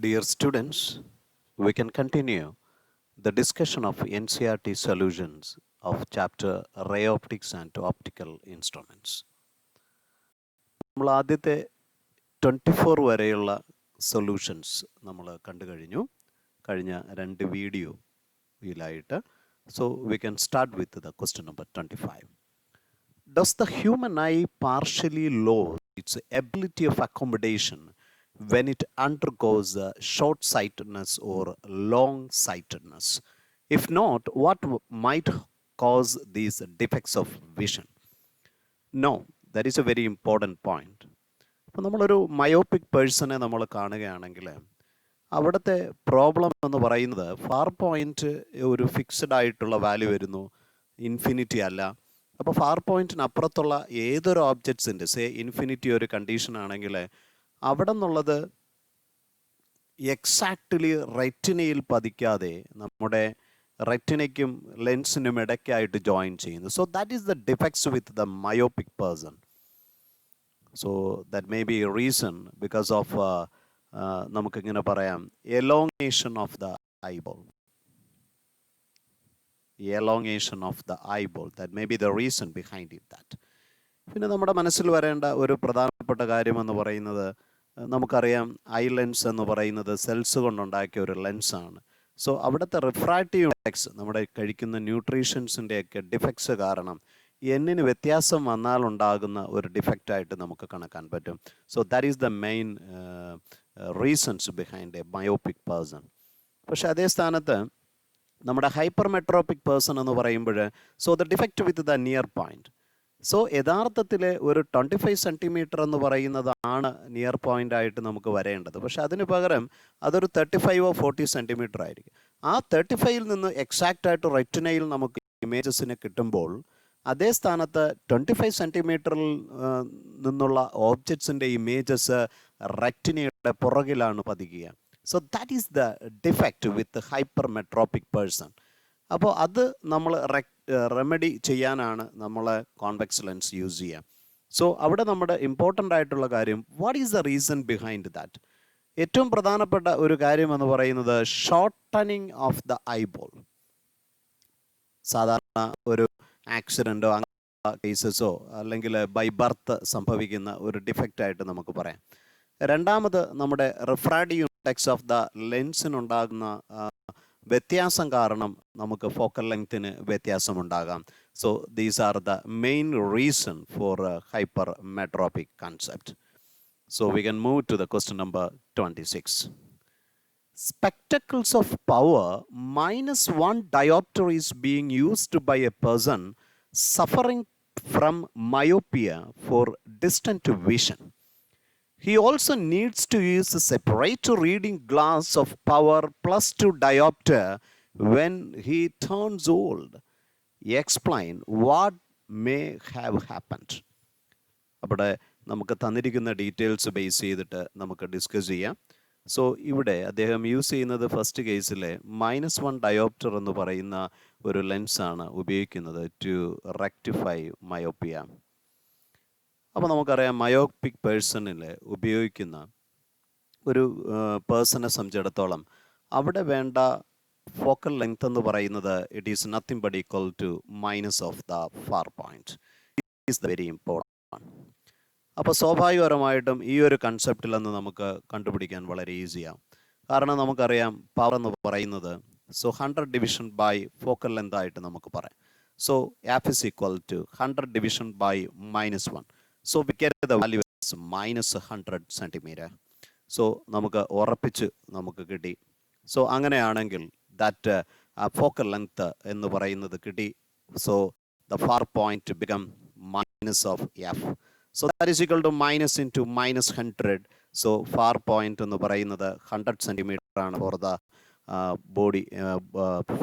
Dear students, we can continue the discussion of NCERT solutions of chapter Ray Optics and Optical Instruments. നമ്മൾ ആദ്യത്തെ 24 വരെയുള്ള solutions നമ്മൾ കണ്ടു കഴിഞ്ഞ രണ്ട് വീഡിയോയിലായിട്ട്. So we can start with the question number 25. Does the human eye partially lose its ability of accommodation when it undergoes short-sightedness or long-sightedness? If not, what might cause these defects of vision? No, that is a very important point. അപ്പോൾ നമ്മളൊരു myopic പേഴ്സണെ നമ്മൾ കാണുകയാണെങ്കിൽ അവിടുത്തെ problem എന്ന് പറയുന്നത് far point ഒരു fixed ആയിട്ടുള്ള വാല്യൂ വരുന്നു, ഇൻഫിനിറ്റി അല്ല. അപ്പോൾ ഫാർ പോയിന്റിന് അപ്പുറത്തുള്ള ഏതൊരു ഓബ്ജക്ട്സിൻ്റെ ഇൻഫിനിറ്റി ഒരു കണ്ടീഷൻ ആണെങ്കിൽ അവിടെ നിന്നുള്ളത് എക്സാക്ട്ലി റെറ്റിനയിൽ പതിക്കാതെ നമ്മുടെ റെറ്റിനയ്ക്കും ലെൻസിനും ഇടയ്ക്കായിട്ട് ജോയിൻ ചെയ്യുന്നു. So that is the defects with the myopic person. So that may be reason because of നമുക്കിങ്ങനെ പറയാം elongation of the eyeball. elongation of the eyeball, that may be the reason behind it that. പിന്നെ നമ്മുടെ മനസ്സിൽ വരേണ്ട ഒരു പ്രധാനപ്പെട്ട കാര്യം എന്ന് പറയുന്നത്, നമുക്കറിയാം ഐ ലെൻസ് എന്ന് പറയുന്നത് സെൽസ് കൊണ്ടുണ്ടാക്കിയ ഒരു ലെൻസാണ്. സോ അവിടുത്തെ റിഫ്രാക്റ്റീവ് ഇൻഡെക്സ്, നമ്മുടെ കഴിക്കുന്ന ന്യൂട്രീഷൻസിൻ്റെയൊക്കെ ഡിഫക്ട്സ് കാരണം എന്നിന് വ്യത്യാസം വന്നാൽ ഉണ്ടാകുന്ന ഒരു ഡിഫക്റ്റായിട്ട് നമുക്ക് കണക്കാൻ പറ്റും. So that is the main reasons behind A myopic person. പക്ഷേ അതേ സ്ഥാനത്ത് നമ്മുടെ ഹൈപ്പർമെട്രോപ്പിക് പേഴ്സൺ എന്ന് പറയുമ്പോൾ so the defect with the near point. So യഥാർത്ഥത്തിൽ ഒരു 25 സെൻറ്റിമീറ്റർ എന്ന് പറയുന്നതാണ് നിയർ പോയിന്റ് ആയിട്ട് നമുക്ക് വരേണ്ടത്. പക്ഷെ അതിന് പകരം അതൊരു 35 40 സെൻറ്റിമീറ്റർ ആയിരിക്കും. ആ 35ൽ നിന്ന് എക്സാക്റ്റ് ആയിട്ട് റെറ്റിനയിൽ നമുക്ക് ഇമേജസിനെ കിട്ടുമ്പോൾ അതേ സ്ഥാനത്ത് 25 സെൻറ്റിമീറ്ററിൽ നിന്നുള്ള ഓബ്ജക്ട്സിൻ്റെ images റെറ്റിനയുടെ പുറകിലാണ് പതിക്കുക. So that is the defect with the hypermetropic person. അപ്പോൾ അത് നമ്മൾ റെമഡി ചെയ്യാനാണ് നമ്മൾ കോൺവെക്സ് ലെൻസ് യൂസ് ചെയ്യുക. സോ അവിടെ നമ്മുടെ ഇമ്പോർട്ടൻ്റ് ആയിട്ടുള്ള കാര്യം, what is the reason behind that? ഏറ്റവും പ്രധാനപ്പെട്ട ഒരു കാര്യം എന്ന് പറയുന്നത് ഷോർട്ടനിങ് ഓഫ് ദ ഐബോൾ. സാധാരണ ഒരു ആക്സിഡൻറ്റോ അങ്ങനെയുള്ള കേസസോ അല്ലെങ്കിൽ ബൈ ബർത്ത് സംഭവിക്കുന്ന ഒരു ഡിഫക്റ്റ് ആയിട്ട് നമുക്ക് പറയാം. രണ്ടാമത് നമ്മുടെ റിഫ്രാക്റ്റീവ് ഇൻഡെക്സ് ഓഫ് ദ ലെൻസിനുണ്ടാകുന്ന വ്യത്യാസം കാരണം നമുക്ക് ഫോക്കൽ ലെങ്ത്തിന് വ്യത്യാസമുണ്ടാകാം. So these are the main reason for hypermetropic concept. So we can move to the question number 26. Spectacles of power -1 diopter is being used by a person suffering from myopia for distant vision. He also needs to use a separate reading glass of power +2 diopter when he turns old. Explain what may have happened. അവിടെ നമുക്ക് തന്നിരിക്കുന്ന details base ചെയ്തിട്ട് നമുക്ക് discuss ചെയ്യാം. So ഇവിടെ അദ്ദേഹം use ചെയ്യുന്നത് first കേസിലെ -1 ഡയോപ്റ്റർ എന്ന് പറയുന്ന ഒരു ലെൻസാണ് ഉപയോഗിക്കുന്നത് ടു റെക്ടിഫൈ മയോപ്പിയ. അപ്പോൾ നമുക്കറിയാം മയോപ്പിക് പേഴ്സണിൽ ഉപയോഗിക്കുന്ന ഒരു പേഴ്സണെ സംബന്ധിച്ചിടത്തോളം അവിടെ വേണ്ട ഫോക്കൽ ലെങ്ത് എന്ന് പറയുന്നത് it is nothing but equal to minus of the far point. Is the very important. അപ്പോൾ സ്വാഭാവികപരമായിട്ടും ഈ ഒരു കൺസെപ്റ്റിൽ നിന്ന് നമുക്ക് കണ്ടുപിടിക്കാൻ വളരെ ഈസിയാവും. കാരണം നമുക്കറിയാം പവർ എന്ന് പറയുന്നത് 100 ഡിവിഷൻ ബൈ ഫോക്കൽ ലെങ്ത് ആയിട്ട് നമുക്ക് പറയാം. So F is equal to 100 division by -1. So we get the value as -100 centimeter. So നമുക്ക് ഉറപ്പിച്ച് നമുക്ക് കിട്ടി. സോ അങ്ങനെയാണെങ്കിൽ ദാറ്റ് ഫോക്കൽ ലെങ്ത് എന്ന് പറയുന്നത് കിട്ടി. So the far point become minus of F. So that is equal to minus into -100. So far point എന്ന് പറയുന്നത് 100 സെൻറ്റിമീറ്റർ ആണ് for the body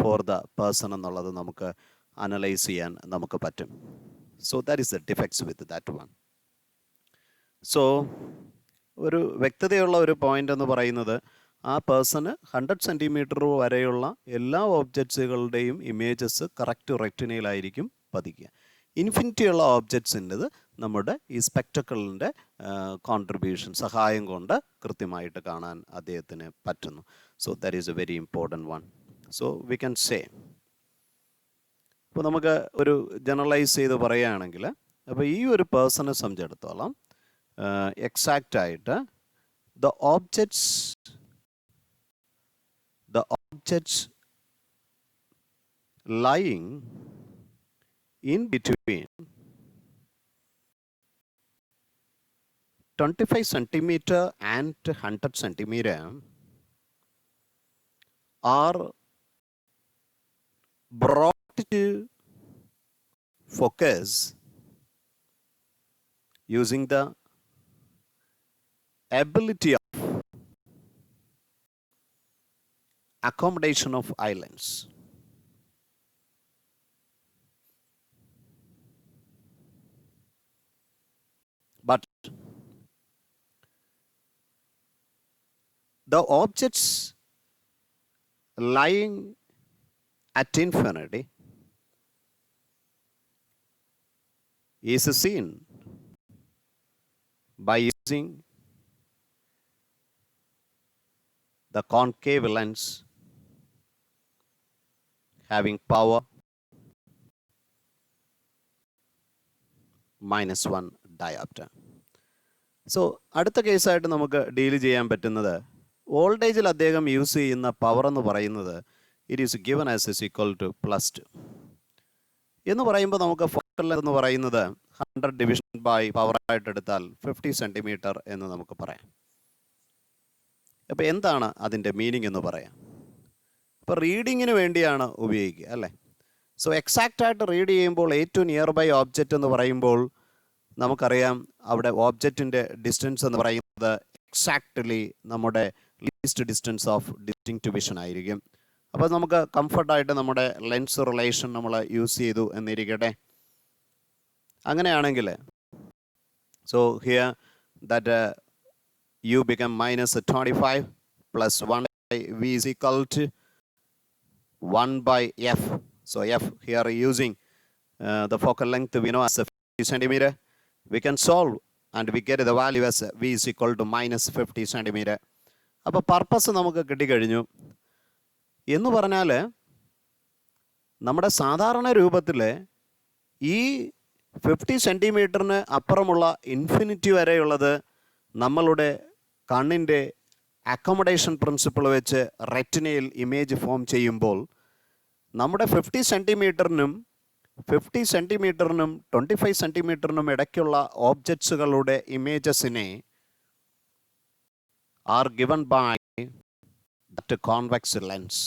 for the person എന്നുള്ളത് നമുക്ക് അനലൈസ് ചെയ്യാൻ നമുക്ക് പറ്റും. So that is the defects with that one. So ഒരു വ്യക്തതയുള്ള ഒരു പോയിന്റ് എന്ന് പറയുന്നത് ആ പേഴ്സണ് 100 സെൻറ്റിമീറ്റർ വരെയുള്ള എല്ലാ ഓബ്ജക്ട്സുകളുടെയും ഇമേജസ് കറക്റ്റ് റെറ്റിനയിലായിരിക്കും പതിക്കുക. ഇൻഫിനിറ്റിയുള്ള ഓബ്ജക്ട്സിൻ്റെത് നമ്മുടെ ഈ സ്പെക്ടക്കിളിൻ്റെ കോൺട്രിബ്യൂഷൻ സഹായം കൊണ്ട് കൃത്യമായിട്ട് കാണാൻ അദ്ദേഹത്തിന് പറ്റുന്നു. So that is a very important one. So we can say, ഇപ്പോൾ നമുക്ക് ഒരു ജനറലൈസ് ചെയ്ത് പറയുകയാണെങ്കിൽ, അപ്പോൾ ഈ ഒരു പേഴ്സണെ സംബന്ധിച്ചിടത്തോളം എക്സാക്റ്റ് ആയിട്ട് the objects lying in between 25 centimeter and 100 centimeter are brought to focus using the ability of accommodation of islands. But the objects lying at infinity is seen by using the concave lens having power -1 diopter. So അടുത്ത കേസായിട്ട് നമുക്ക് deal ചെയ്യാൻ പറ്റുന്നത്, വോൾട്ടേജിൽ അദ്ദേഹം use ചെയ്യുന്ന power എന്ന് പറയുന്നത് it is given as is equal to +2 എന്ന് പറയുമ്പോൾ നമുക്ക് ഫോക്കൽ ലെങ്ത് എന്ന് പറയുന്നത് 100 ഡിവിഷൻ ബൈ പവറായിട്ട് എടുത്താൽ 50 സെൻറ്റിമീറ്റർ എന്ന് നമുക്ക് പറയാം. അപ്പോൾ എന്താണ് അതിൻ്റെ മീനിങ് എന്ന് പറയാം. അപ്പോൾ റീഡിങ്ങിന് വേണ്ടിയാണ് ഉപയോഗിക്കുക അല്ലേ. സോ എക്സാക്റ്റായിട്ട് റീഡ് ചെയ്യുമ്പോൾ ഏറ്റവും നിയർ ബൈ ഓബ്ജക്റ്റ് എന്ന് പറയുമ്പോൾ നമുക്കറിയാം അവിടെ ഓബ്ജക്റ്റിൻ്റെ ഡിസ്റ്റൻസ് എന്ന് പറയുന്നത് എക്സാക്ട്ലി നമ്മുടെ least distance of distinct vision ആയിരിക്കും. അപ്പോൾ നമുക്ക് കംഫർട്ടായിട്ട് നമ്മുടെ ലെൻസ് റിലേഷൻ നമ്മൾ യൂസ് ചെയ്തു എന്നിരിക്കട്ടെ. അങ്ങനെയാണെങ്കിൽ so here that u become -25 plus 1 by v is equal to 1 by f. So f here using the focal length we know as 50 centimeter. We can solve and we get the value as v is equal to -50 centimeter. അപ്പോൾ purpose നമുക്ക് കിട്ടിക്കഴിഞ്ഞു എന്ന് പറഞ്ഞാൽ നമ്മുടെ സാധാരണ രൂപത്തിൽ ഈ 50 സെൻറ്റിമീറ്ററിന് അപ്പുറമുള്ള infinity വരെയുള്ളത് നമ്മളുടെ കണ്ണിൻ്റെ അക്കോമഡേഷൻ പ്രിൻസിപ്പിൾ വെച്ച് റെറ്റിനയിൽ ഇമേജ് ഫോം ചെയ്യുമ്പോൾ നമ്മുടെ 50 സെൻറ്റിമീറ്ററിനും 25 സെൻറ്റിമീറ്ററിനും ഇടയ്ക്കുള്ള ഓബ്ജക്ട്സുകളുടെ ഇമേജസിനെ are given by that convex lens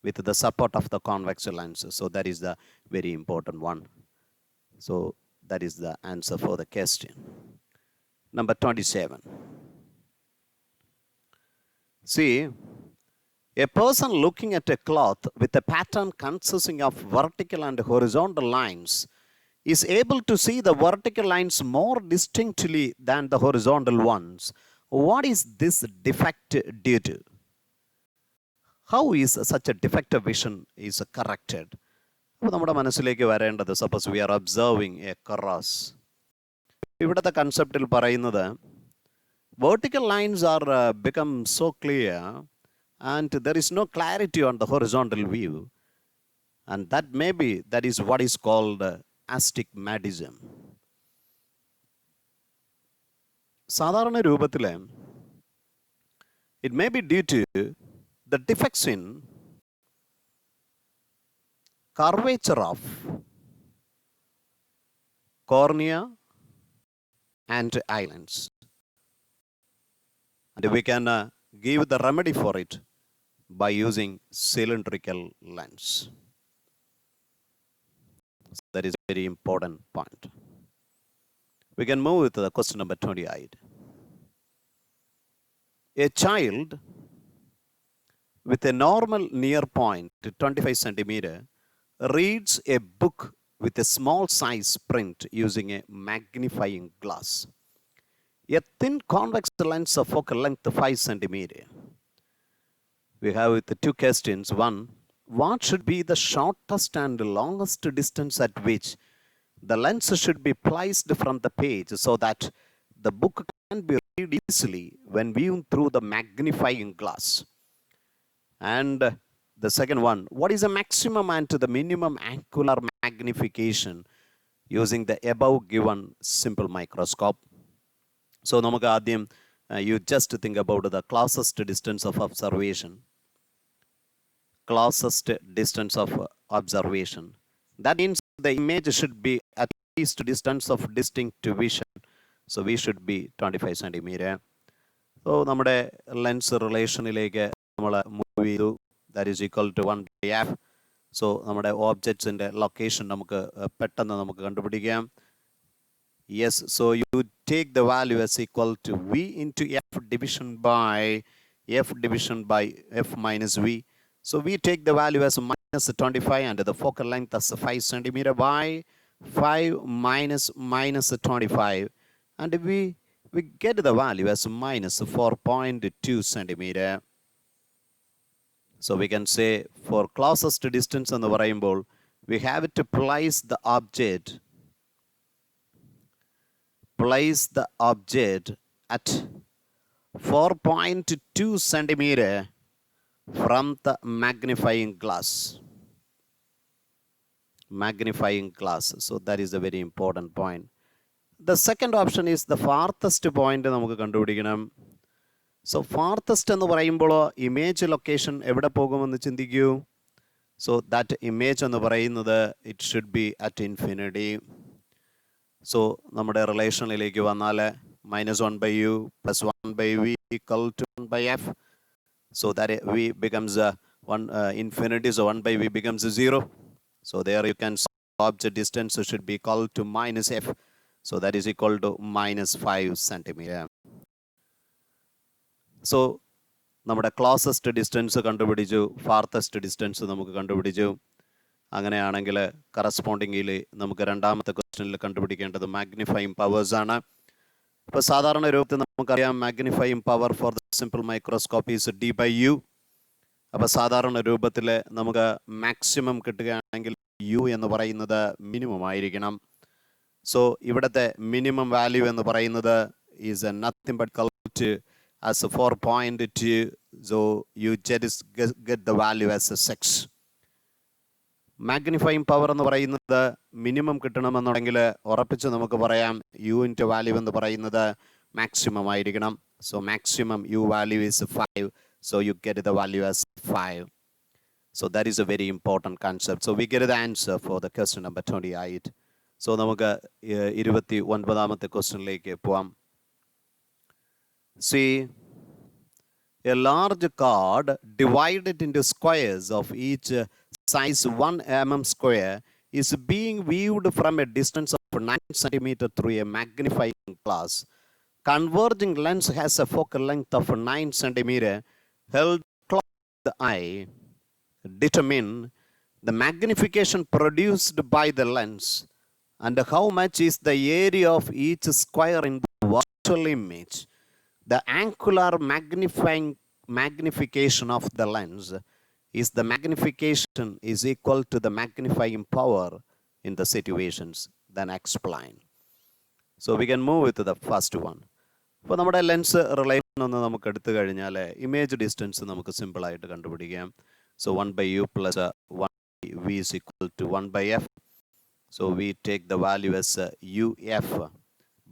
with the support of the convex lens. So that is the very important one. So that is the answer for the question. Number 27. See, a person looking at a cloth with a pattern consisting of vertical and horizontal lines is able to see the vertical lines more distinctly than the horizontal ones. What is this defect due to? How is such a defective vision is corrected? അപ്പോൾ നമ്മുടെ മനസ്സിലേക്ക് വരേണ്ടത്, suppose we are observing a cross. ഇവിടുത്തെ കൺസെപ്റ്റിൽ പറയുന്നത് vertical lines are become so clear and there is no clarity on the horizontal view, and that is what is called astigmatism. സാധാരണ രൂപത്തിൽ it may be due to the defects in curvature of cornea and islands, and we can give the remedy for it by using cylindrical lens. So that is a very important point. We can move to the question number 28. A child with a normal near point 25 centimeter reads a book with a small size print using a magnifying glass. A thin convex lens of focal length 5 centimeter. We have the two questions. One, what should be the shortest and longest distance at which the lens should be placed from the page so that the book can be read easily when viewed through the magnifying glass. And the second one, what is the maximum and the minimum angular magnification using the above given simple microscope? So നമുക്ക് ആദ്യം you just think about the closest distance of observation. Closest distance of observation. That means the image should be at least distance of distinct vision. So we should be 25 centimeter. So നമ്മുടെ lens റിലേഷനിലേക്ക് നമ്മൾ move ചെയ്തു. That is equal to 1/f. So നമ്മുടെ ഓബ്ജക്ട്സിൻ്റെ location നമുക്ക് പെട്ടെന്ന് നമുക്ക് കണ്ടുപിടിക്കാം. Yes, so you take the value as equal to v into f division by f minus v. So we take the value as minus 25 and the focal length as 5 centimeter by 5 minus 25, and we get the value as minus 4.2 centimeter. So we can say for closest distance on the variable, we have to place the object at 4.2 centimeter from the magnifying glass. So that is a very important point. The second option is the farthest point നമുക്ക് കണ്ടുപിടിക്കണം. So farthest എന്ന് പറയുമ്പോൾ image location എവിടെ പോകുമെന്ന് ചിന്തിക്കൂ. So that image എന്ന് പറയുന്നത് it should be at infinity. So നമ്മുടെ റിലേഷനിലേക്ക് വന്നാൽ -1/u plus 1/v equal to 1/f. So that v becomes infinity, so 1/v becomes 0. So there you can see object distance should be equal to -f. So that is equal to -5 centimeter. So നമ്മുടെ closest distance കണ്ടുപിടിച്ചു, farthest distance നമുക്ക് കണ്ടുപിടിച്ചു. അങ്ങനെയാണെങ്കിൽ കറസ്പോണ്ടിങ്ങിൽ നമുക്ക് രണ്ടാമത്തെ ക്വസ്റ്റ്യനിൽ കണ്ടുപിടിക്കേണ്ടത് magnifying powers ആണ്. ഇപ്പോൾ സാധാരണ രൂപത്തിൽ നമുക്കറിയാം magnifying power for the simple microscope is d/u. അപ്പോൾ സാധാരണ രൂപത്തിൽ നമുക്ക് മാക്സിമം കിട്ടുകയാണെങ്കിൽ u എന്ന് പറയുന്നത് മിനിമം ആയിരിക്കണം. സോ ഇവിടുത്തെ മിനിമം വാല്യൂ എന്ന് പറയുന്നത് is nothing but cult as 4.2. So you just get the value as a 6. Magnifying power എന്ന് പറയുന്നത് മിനിമം കിട്ടണമെന്നുണ്ടെങ്കിൽ ഉറപ്പിച്ച് നമുക്ക് പറയാം യുവിൻ്റെ വാല്യൂ എന്ന് പറയുന്നത് മാക്സിമം ആയിരിക്കണം. So maximum U value is 5. So you get the value as 5. So that is a very important concept. So we get the answer for the question number 28. So നമുക്ക് 29ാമത്തെ ക്വസ്റ്റ്യനിലേക്ക് പോവാം. See, a large card divided into squares of each size 1 mm square is being viewed from a distance of 9 centimeter through a magnifying glass. Converging lens has a focal length of 9 centimeter held close to the eye. Determine the magnification produced by the lens and how much is the area of each square in the virtual image. The angular magnification of the lens is the magnification is equal to the magnifying power in the situations. Then explain. So we can move with the first one. ഇപ്പോൾ നമ്മുടെ lens relation ഒന്ന് നമുക്ക് എടുത്തു കഴിഞ്ഞാൽ image distance നമുക്ക് സിമ്പിളായിട്ട് കണ്ടുപിടിക്കാം. So 1/u plus 1/v is equal to 1/f. So we take the value as uf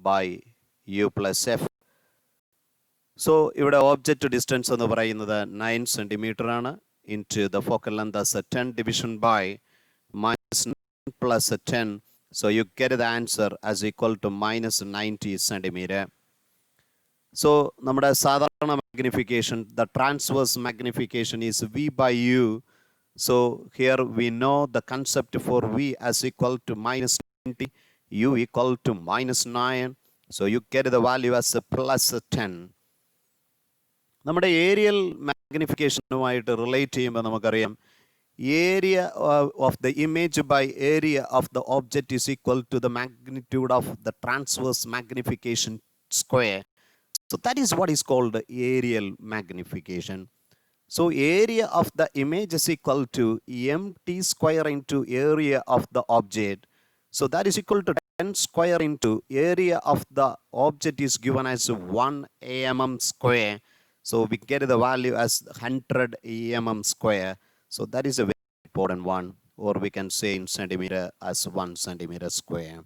by u plus f. So ഇവിടെ ഓബ്ജക്റ്റ് ഡിസ്റ്റൻസ് എന്ന് പറയുന്നത് 9 സെൻറ്റിമീറ്റർ ആണ്. Into the focal length as 10 division by -9 plus 10. So you get the answer as equal to -90 centimeter. So നമ്മുടെ സാധാരണ magnification, the transverse magnification is v/u. So here we know the concept for v as equal to -90, u equal to -9. So you get the value as +10. നമ്മുടെ aerial മാഗ്നിഫിക്കേഷനുമായിട്ട് relate ചെയ്യുമ്പോൾ നമുക്കറിയാം area of the image by area of the object is equal to the magnitude of the transverse magnification square. So that is what is called aerial magnification. So area of the image is equal to mt square into area of the object. So that is equal to 10 square into area of the object is given as 1 mm square. So we get the value as 100 mm square. So that is a very important one, or we can say in centimeter as 1 centimeter square.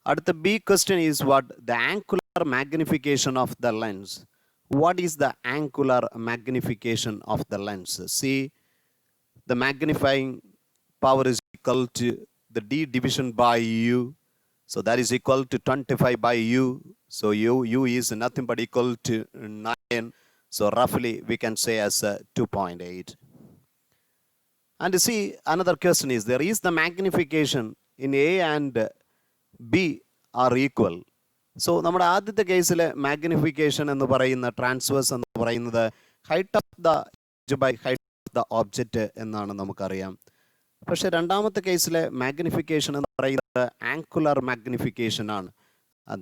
At the B question is what? The angular magnification of the lens. What is the angular magnification of the lens? See, the magnifying power is equal to the D division by U. So that is equal to 25 by U. So U is nothing but equal to 9. So roughly we can say as 2.8. And see, another question is, there is the magnification in A and B are equal. So നമ്മുടെ ആദ്യത്തെ കേസിൽ magnification എന്ന് പറയുന്ന transverse എന്ന് പറയുന്നത് height of the by height of the object എന്നാണ് നമുക്കറിയാം. പക്ഷേ രണ്ടാമത്തെ കേസിലെ മാഗ്നിഫിക്കേഷൻ എന്ന് പറയുന്നത് ആംഗുലർ മാഗ്നിഫിക്കേഷൻ ആണ്.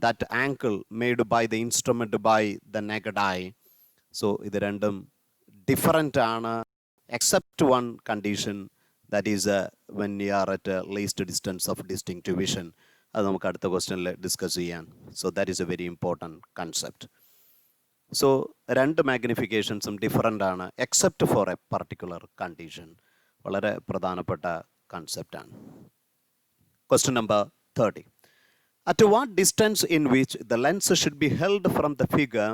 That angle made by the instrument by the naked eye. So ഇത് രണ്ടും ഡിഫറൻ്റ് ആണ്, except one condition, that is when you are at least distance of distinct vision. അത് നമുക്ക് അടുത്ത ക്വസ്റ്റ്യനിൽ ഡിസ്കസ് ചെയ്യാം. So that is a very important concept. So രണ്ട് മാഗ്നിഫിക്കേഷൻസും ഡിഫറൻ്റ് ആണ് except for a particular condition. വളരെ പ്രധാനപ്പെട്ട കൺസെപ്റ്റാണ്. Question number 30. At what distance in which the lens should be held from the figure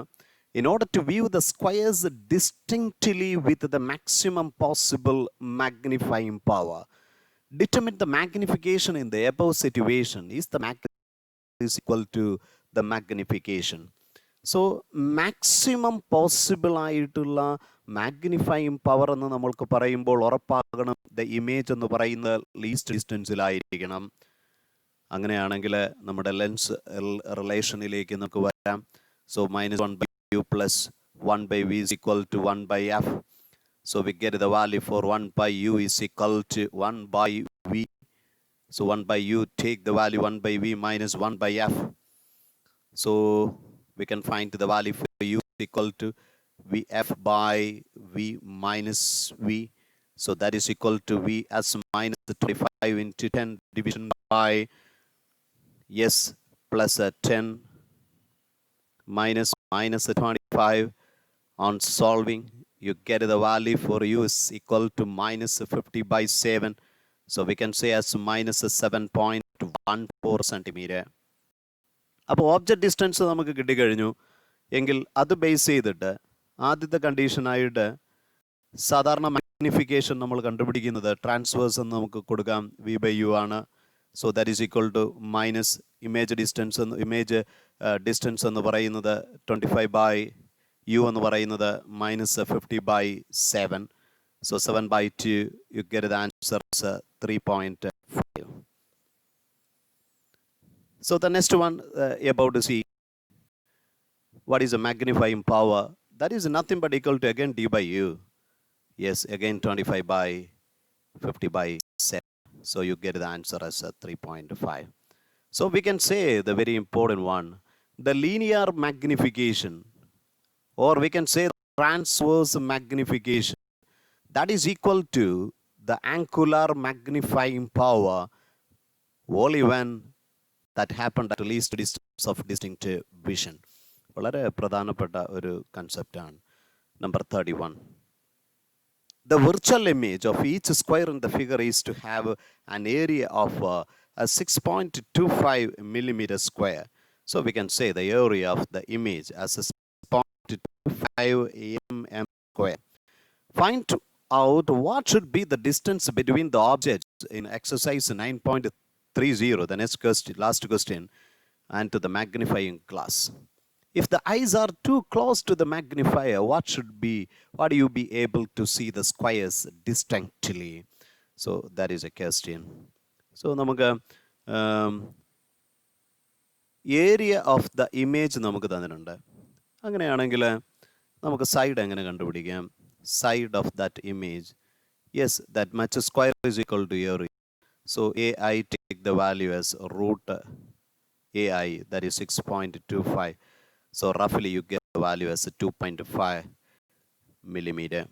in order to view the squares distinctly with the maximum possible magnifying power? Determine the magnification in the above situation. Is the magnification is equal to the magnification? So maximum possible ആയിട്ടുള്ള magnifying power എന്ന് നമ്മൾക്ക് പറയുമ്പോൾ ഉറപ്പാകണം the image എന്ന് പറയുന്നത് least ഡിസ്റ്റൻസിലായിരിക്കണം. അങ്ങനെയാണെങ്കിൽ നമ്മുടെ lens റിലേഷനിലേക്ക് നമുക്ക് വരാം. So -1/u plus 1/v is equal to 1/f. So we get the value for 1/u is equal to 1/v. So 1/u, take the value 1/v minus 1/f. So we can find the value for u is equal to vf by v minus v. So that is equal to v as minus 25 into 10 division by yes plus 10 minus 25. On solving, you get the value for u is equal to minus 50 by 7. So we can say as minus 7.14 centimeter. അപ്പോൾ object distance നമുക്ക് കിട്ടിക്കഴിഞ്ഞു എങ്കിൽ അത് base ചെയ്തിട്ട് ആദ്യത്തെ കണ്ടീഷനായിട്ട് സാധാരണ magnification നമ്മൾ കണ്ടുപിടിക്കുന്നത് transverse എന്ന് നമുക്ക് കൊടുക്കാം, v/u ആണ്. So that is equal to minus image distance എന്ന് പറയുന്നത് 25 ബൈ u എന്ന് പറയുന്നത് minus 50 by 7. So 7/2 you get the answer 3.5. So the next one about to see what is the magnifying power. That is nothing but equal to again d by u. Yes, again 25 by 50 by 7. So you get the answer as 3.5. So we can say the very important one, the linear magnification, or we can say transverse magnification, that is equal to the angular magnifying power only when that happened at least distance of distinct vision. വളരെ പ്രധാനപ്പെട്ട ഒരു കൺസെപ്റ്റാണ്. Number 31. The virtual image of each square in the figure is to have an area of 6.25 millimeter square. So we can say the area of the image as 6.25 mm square. Find out what should be the distance between the objects in exercise 9.30, the next question, last question, and to the magnifying glass. If the eyes are too close to the magnifier, what do you be able to see the squares distinctly? So that is a question. So നമുക്ക് area of the image നമുക്ക് തന്നിട്ടുണ്ട്. അങ്ങനെയാണെങ്കിൽ നമുക്ക് side എങ്ങനെ കണ്ടുപിടിക്കാം? Side of that image, yes, that much square is equal to area. So AI, take the value as root AI, that is 6.25. So roughly you get the value as 2.5 millimeter.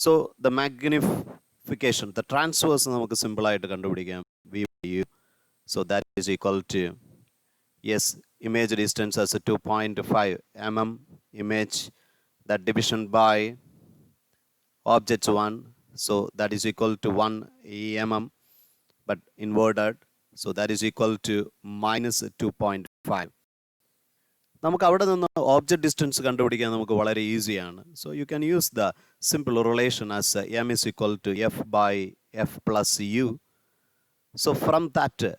So the magnification, the transverse നമുക്ക് simple ആയിട്ട് കണ്ടുപിടിക്കാം. u. So that is equal to, yes, image distance as a 2.5 mm image, that division by object 1. So that is equal to 1 mm, but inverted. So that is equal to minus 2.5. നമുക്ക് അവിടെ നിന്ന് object distance കണ്ടുപിടിക്കാൻ നമുക്ക് വളരെ ഈസിയാണ്. So you can use the simple relation as M is equal to F by F plus U. So from that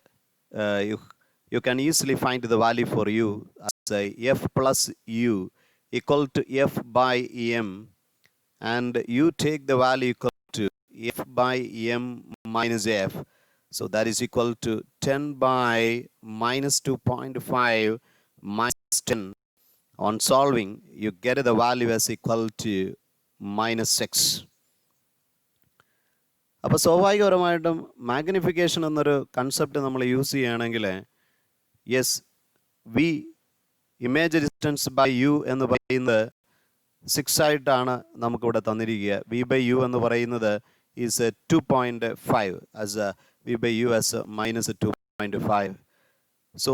you can easily find the value for u as f plus u equal to f by m, and you take the value equal to f by m minus f. So that is equal to 10 by minus 2.5 minus 10. On solving, you get the value as equal to minus 6. അപ്പോൾ സ്വാഭാവികപരമായിട്ടും മാഗ്നിഫിക്കേഷൻ എന്നൊരു കൺസെപ്റ്റ് നമ്മൾ use ചെയ്യുകയാണെങ്കിൽ, yes, V image distance by U എന്ന് പറയുന്നത് 6 ആയിട്ടാണ് നമുക്കിവിടെ തന്നിരിക്കുക. വി ബൈ യു എന്ന് പറയുന്നത് is 2.5 as V by U as minus 2.5. So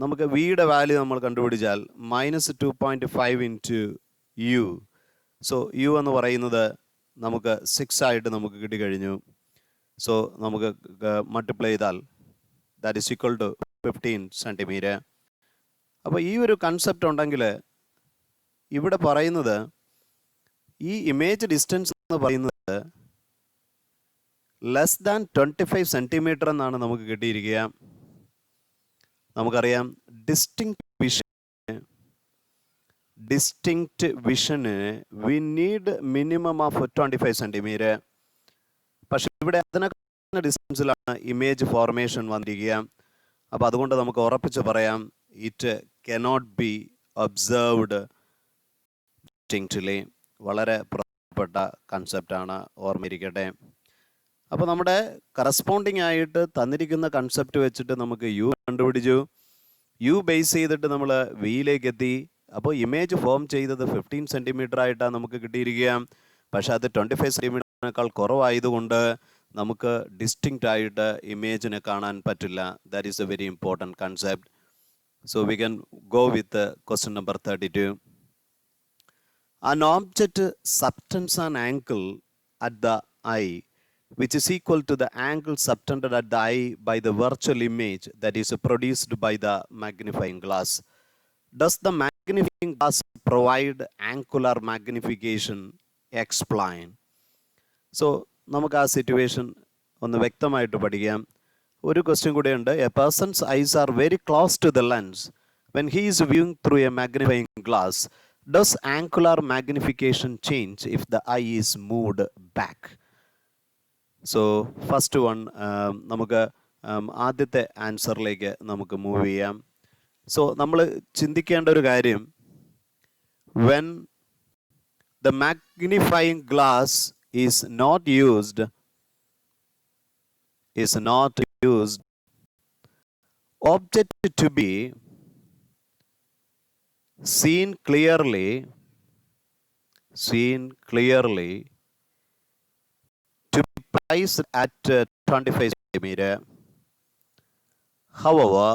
നമുക്ക് വിയുടെ വാല്യൂ നമ്മൾ കണ്ടുപിടിച്ചാൽ minus 2.5 into U. So U എന്ന് പറയുന്നത് നമുക്ക് 6 ആയിട്ട് നമുക്ക് കിട്ടിക്കഴിഞ്ഞു. സോ നമുക്ക് മൾട്ടിപ്ലൈ ചെയ്താൽ that is equal to 15 centimetre. അപ്പോൾ ഈ ഒരു കൺസെപ്റ്റ് ഉണ്ടെങ്കിൽ ഇവിടെ പറയുന്നത് ഈ ഇമേജ് ഡിസ്റ്റൻസ് എന്ന് പറയുന്നത് ലെസ് ദാൻ 25 സെൻറ്റിമീറ്റർ എന്നാണ് നമുക്ക് കിട്ടിയിരിക്കുക. നമുക്കറിയാം distinct vision we need minimum of 25 centimetre. പക്ഷെ ഇവിടെ അതിനൊക്കെ ഡിസ്റ്റൻസിലാണ് ഇമേജ് ഫോർമേഷൻ വന്നിരിക്കുക. അപ്പോൾ അതുകൊണ്ട് നമുക്ക് ഉറപ്പിച്ച് പറയാം, it cannot be observed distinctly. വളരെ പ്രധാനപ്പെട്ട കൺസെപ്റ്റാണ്, ഓർമ്മയിരിക്കട്ടെ. അപ്പോൾ നമ്മുടെ കറസ്പോണ്ടിങ് ആയിട്ട് തന്നിരിക്കുന്ന കൺസെപ്റ്റ് വെച്ചിട്ട് നമുക്ക് യു കണ്ടുപിടിച്ചു. യു ബേസ് ചെയ്തിട്ട് നമ്മൾ വിയിലേക്ക് എത്തി. അപ്പോൾ ഇമേജ് ഫോം ചെയ്തത് 15 സെൻറ്റിമീറ്റർ ആയിട്ടാണ് നമുക്ക് കിട്ടിയിരിക്കുക. പക്ഷേ അത് 25 സെൻറ്റിമീറ്ററിനേക്കാൾ കുറവായതുകൊണ്ട് നമുക്ക് ഡിസ്റ്റിങ്ക്റ്റ് ആയിട്ട് ഇമേജിനെ കാണാൻ പറ്റില്ല. That is a very important concept. So we can go with question number 32. An object subtends an angle at the eye which is equal to the angle subtended at the eye by the virtual image that is produced by the magnifying glass. Does the magnifying glass provide angular magnification? Explain. So നമുക്ക് ആ situation ഒന്ന് വ്യക്തമായിട്ട് പഠിക്കാം. ഒരു question കൂടെയുണ്ട്. A person's eyes are very close to the lens when he is viewing through a magnifying glass. Does angular magnification change if the eye is moved back? So first one, നമുക്ക് ആദ്യത്തെ ആൻസറിലേക്ക് നമുക്ക് move ചെയ്യാം. So നമ്മൾ ചിന്തിക്കേണ്ട ഒരു കാര്യം, when the magnifying glass is not used, object to be seen clearly to be placed at 25 centimeter. However,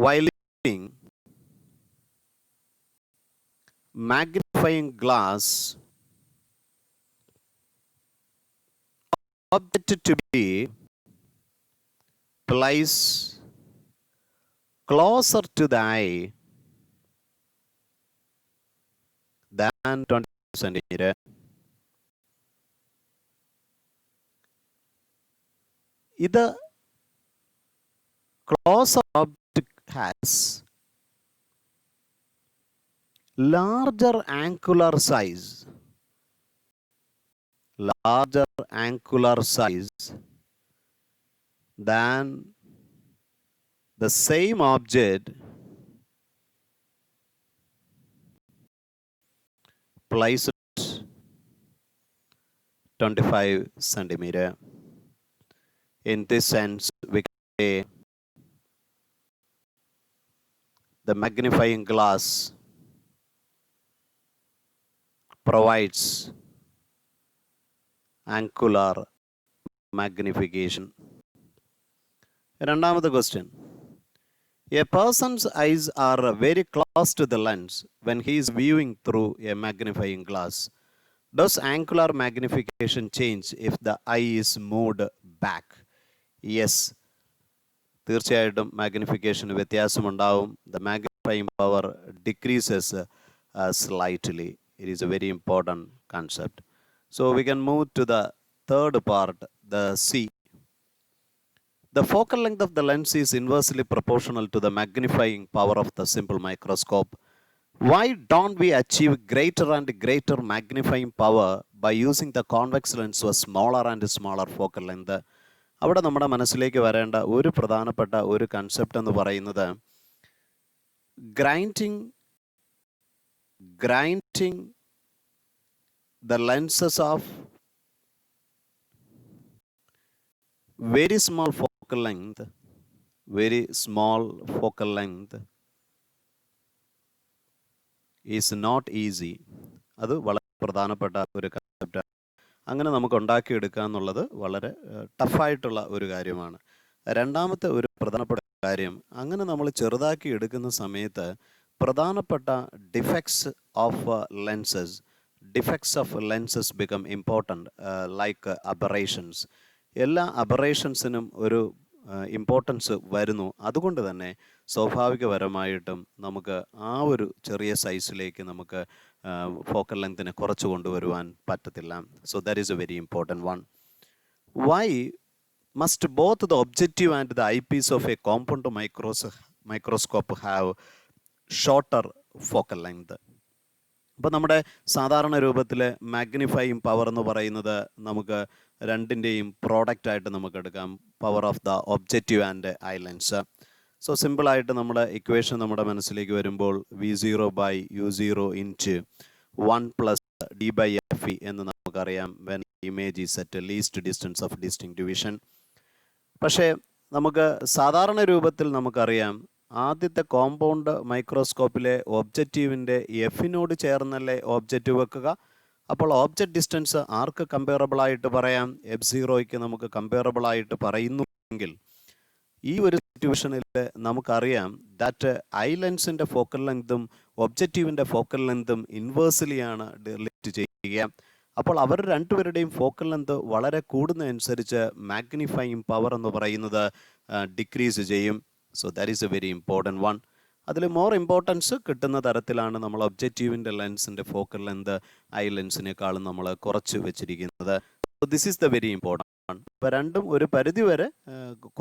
while using magnifying glass, object to be placed closer to the eye than 20 centimeter. Either closer object has larger angular size than the same object placed 25 centimeter. In this sense, we can say the magnifying glass provides angular magnification. രണ്ടാമത്തെ question. A person's eyes are very close to the lens when he is viewing through a magnifying glass. Does angular magnification change if the eye is moved back? Yes. തീർച്ചയായിട്ടും മാഗ്നിഫിക്കേഷന് വ്യത്യാസമുണ്ടാവും. The magnifying power decreases slightly. It is a very important concept. So we can move to the third part, the C. The focal length of the lens is inversely proportional to the magnifying power of the simple microscope. Why don't we achieve greater and greater magnifying power by using the convex lens with smaller and smaller focal length? അവിടെ നമ്മുടെ മനസ്സിലേക്ക് വരേണ്ട ഒരു പ്രധാനപ്പെട്ട ഒരു concept എന്ന് പറയുന്നത് grinding the lenses of very small focal length is not easy. അത് വളരെ പ്രധാനപ്പെട്ട ഒരു കൺസെപ്റ്റാണ്. അങ്ങനെ നമുക്ക് ഉണ്ടാക്കിയെടുക്കുക എന്നുള്ളത് വളരെ ടഫായിട്ടുള്ള ഒരു കാര്യമാണ്. രണ്ടാമത്തെ ഒരു പ്രധാനപ്പെട്ട കാര്യം, അങ്ങനെ നമ്മൾ ചെറുതാക്കി എടുക്കുന്ന സമയത്ത് പ്രധാനപ്പെട്ട defects of lenses become important, like aberrations. എല്ലാ അബറേഷൻസിനും ഒരു ഇമ്പോർട്ടൻസ് വരുന്നു. അതുകൊണ്ട് തന്നെ സ്വാഭാവികപരമായിട്ടും നമുക്ക് ആ ഒരു ചെറിയ സൈസിലേക്ക് നമുക്ക് ഫോക്കൽ ലെങ്തിനെ കുറച്ച് കൊണ്ടുവരുവാൻ പറ്റത്തില്ല. So that is a very important one. Why must both the objective and the eyepiece of a compound microscope have shorter focal length? അപ്പോൾ നമ്മുടെ സാധാരണ രൂപത്തിൽ മാഗ്നിഫൈയിങ് പവർ എന്ന് പറയുന്നത് നമുക്ക് രണ്ടിൻ്റെയും പ്രോഡക്റ്റായിട്ട് നമുക്ക് എടുക്കാം, power of the objective and I lens. So സിമ്പിളായിട്ട് നമ്മുടെ ഇക്വേഷൻ നമ്മുടെ മനസ്സിലേക്ക് വരുമ്പോൾ V0/U0 ഇൻറ്റ് 1+D/FE എന്ന് നമുക്കറിയാം, when image is at least distance of distinct division. പക്ഷേ നമുക്ക് സാധാരണ രൂപത്തിൽ നമുക്കറിയാം, ആദ്യത്തെ കോമ്പൗണ്ട് മൈക്രോസ്കോപ്പിലെ ഒബ്ജക്റ്റീവിൻ്റെ എഫിനോട് ചേർന്നല്ലേ ഒബ്ജക്റ്റീവ് വെക്കുക. അപ്പോൾ ഓബ്ജക്റ്റ് ഡിസ്റ്റൻസ് ആർക്ക് കമ്പയറബിളായിട്ട് പറയാം? F0യ്ക്ക് നമുക്ക് കമ്പയറബിളായിട്ട് പറയുന്നുവെങ്കിൽ ഈ ഒരു സിറ്റുവേഷനിൽ നമുക്കറിയാം ദാറ്റ് ഐ ലെൻസിൻ്റെ ഫോക്കൽ ലെങ്തും ഒബ്ജക്റ്റീവിൻ്റെ ഫോക്കൽ ലെങ്തും ഇൻവേഴ്സ്ലിയാണ് റിലേറ്റ് ചെയ്യുക. അപ്പോൾ അവർ രണ്ടുപേരുടെയും ഫോക്കൽ ലെങ്ത് വളരെ കൂടുന്നതനുസരിച്ച് മാഗ്നിഫൈയിങ് പവർ എന്ന് പറയുന്നത് ഡിക്രീസ് ചെയ്യും. So that is a very important one. അതിൽ മോർ ഇമ്പോർട്ടൻസ് കിട്ടുന്ന തരത്തിലാണ് നമ്മൾ ഒബ്ജക്റ്റീവിൻ്റെ ലെൻസിൻ്റെ ഫോക്കൽ ലെങ്ത് ഐ ലെൻസിനേക്കാളും നമ്മൾ കുറച്ച് വെച്ചിരിക്കുന്നത്. So this is the very important one. ഇപ്പോൾ രണ്ടും ഒരു പരിധി വരെ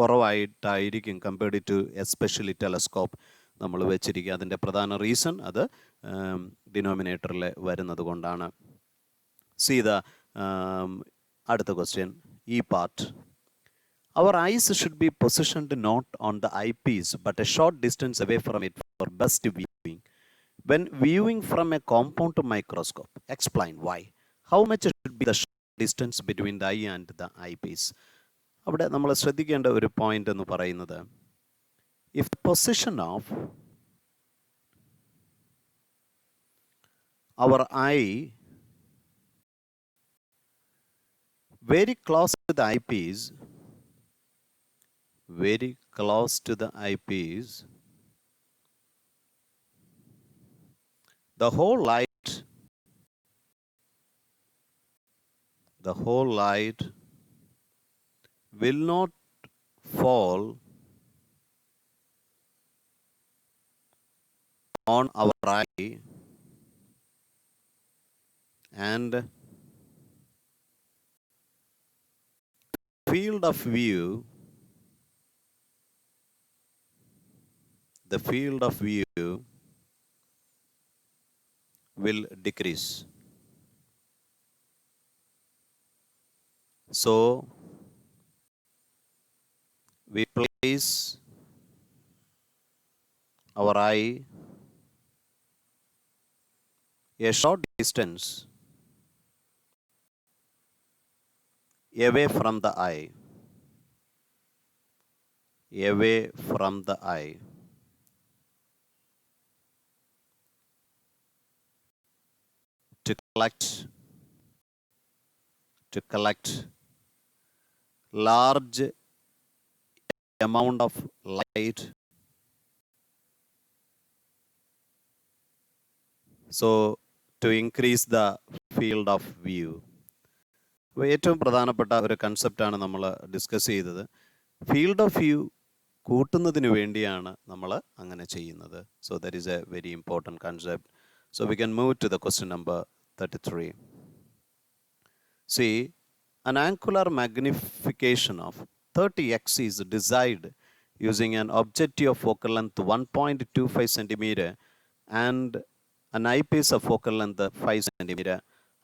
കുറവായിട്ടായിരിക്കും കമ്പയർഡ് ടു എസ്പെഷ്യലി ടെലസ്കോപ്പ് നമ്മൾ വെച്ചിരിക്കുക. അതിൻ്റെ പ്രധാന റീസൺ അത് ഡിനോമിനേറ്ററിൽ വരുന്നത് കൊണ്ടാണ്. സീ ദ അടുത്ത ക്വസ്റ്റ്യൻ, ഈ part. Our eyes should be positioned not on the eyepiece but a short distance away from it for best viewing. When viewing from a compound microscope, explain why. How much should be the distance between the eye and the eyepiece? അവിടെ നമ്മൾ ശ്രദ്ധിക്കേണ്ട ഒരു point എന്ന് പറയുന്നത്, if the position of our eye very close to the eyepiece, the whole light will not fall on our eye, and field of view will decrease. So we place our eye a short distance away from the eye, to to collect large amount of light. So to increase the field of view. അപ്പോൾ ഏറ്റവും പ്രധാനപ്പെട്ട ഒരു കൺസെപ്റ്റാണ് നമ്മൾ discuss ചെയ്തത്. Field of view കൂട്ടുന്നതിന് വേണ്ടിയാണ് നമ്മൾ അങ്ങനെ ചെയ്യുന്നത്. So that is a very important concept. So we can move to the question number 33. See, an angular magnification of 30x is desired using an objective of focal length 1.25 centimeter and an eyepiece of focal length 5 centimeter.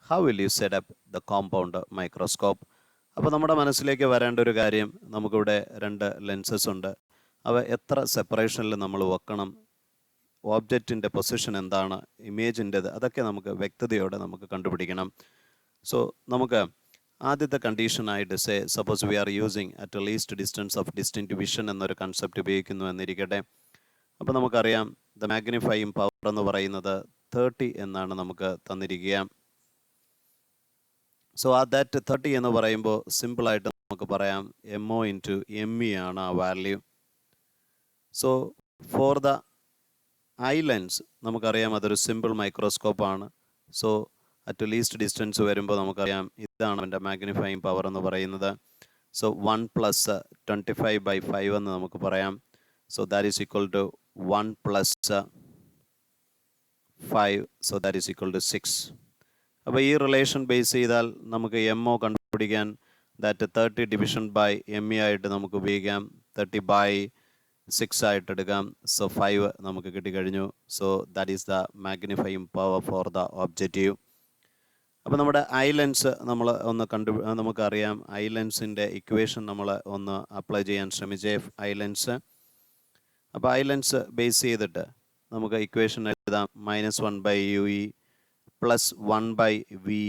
How will you set up the compound microscope? അപ്പോൾ നമ്മുടെ മനസ്സിലേക്ക് വരേണ്ട ഒരു കാര്യം, നമുക്കിവിടെ 2 lenses ഉണ്ട്. അവ എത്ര സെപ്പറേഷനിൽ നമ്മൾ വെക്കണം, ഓബ്ജക്റ്റിൻ്റെ പൊസിഷൻ എന്താണ്, ഇമേജിൻ്റെത്, അതൊക്കെ നമുക്ക് വ്യക്തതയോടെ നമുക്ക് കണ്ടുപിടിക്കണം. സോ നമുക്ക് ആദ്യത്തെ കണ്ടീഷനായിട്ട് suppose we are using at least distance of distinct vision എന്നൊരു കൺസെപ്റ്റ് ഉപയോഗിക്കുന്നു എന്നിരിക്കട്ടെ. അപ്പോൾ നമുക്കറിയാം ദ മാഗ്നിഫൈയിങ് പവർ എന്ന് പറയുന്നത് 30 എന്നാണ് നമുക്ക് തന്നിരിക്കുക. സോ ആ ദാറ്റ് 30 എന്ന് പറയുമ്പോൾ സിമ്പിളായിട്ട് നമുക്ക് പറയാം MO ഇൻറ്റു ME ആണ് ആ value. So for the eye lens നമുക്കറിയാം അതൊരു സിമ്പിൾ മൈക്രോസ്കോപ്പാണ്. സോ അറ്റ് ലീസ്റ്റ് ഡിസ്റ്റൻസ് വരുമ്പോൾ നമുക്കറിയാം ഇതാണ് അതിൻ്റെ മാഗ്നിഫൈയിങ് പവർ എന്ന് പറയുന്നത്. സോ 1 + 25/5 എന്ന് നമുക്ക് പറയാം. So that is equal to 1 + 5. So that is equal to 6. അപ്പോൾ ഈ റിലേഷൻ ബേസ് ചെയ്താൽ നമുക്ക് MO കണ്ടുപിടിക്കാൻ ദാറ്റ് 30 ഡിവിഷൻ ബൈ ME ആയിട്ട് നമുക്ക് ഉപയോഗിക്കാം. 30/6 ആയിട്ട് എടുക്കാം. സോ 5 നമുക്ക് കിട്ടിക്കഴിഞ്ഞു. So that is the magnifying power for the objective. അപ്പോൾ നമ്മുടെ ഐ ലെൻസ് നമ്മൾ ഒന്ന് നമുക്കറിയാം ഐ ലെൻസിൻ്റെ ഇക്വേഷൻ നമ്മൾ ഒന്ന് അപ്ലൈ ചെയ്യാൻ ശ്രമിച്ചേ. ഐ ലെൻസ്, അപ്പോൾ ഐ ലെൻസ് ബേസ് ചെയ്തിട്ട് നമുക്ക് ഇക്വേഷൻ എഴുതാം. -1/UE + 1/VE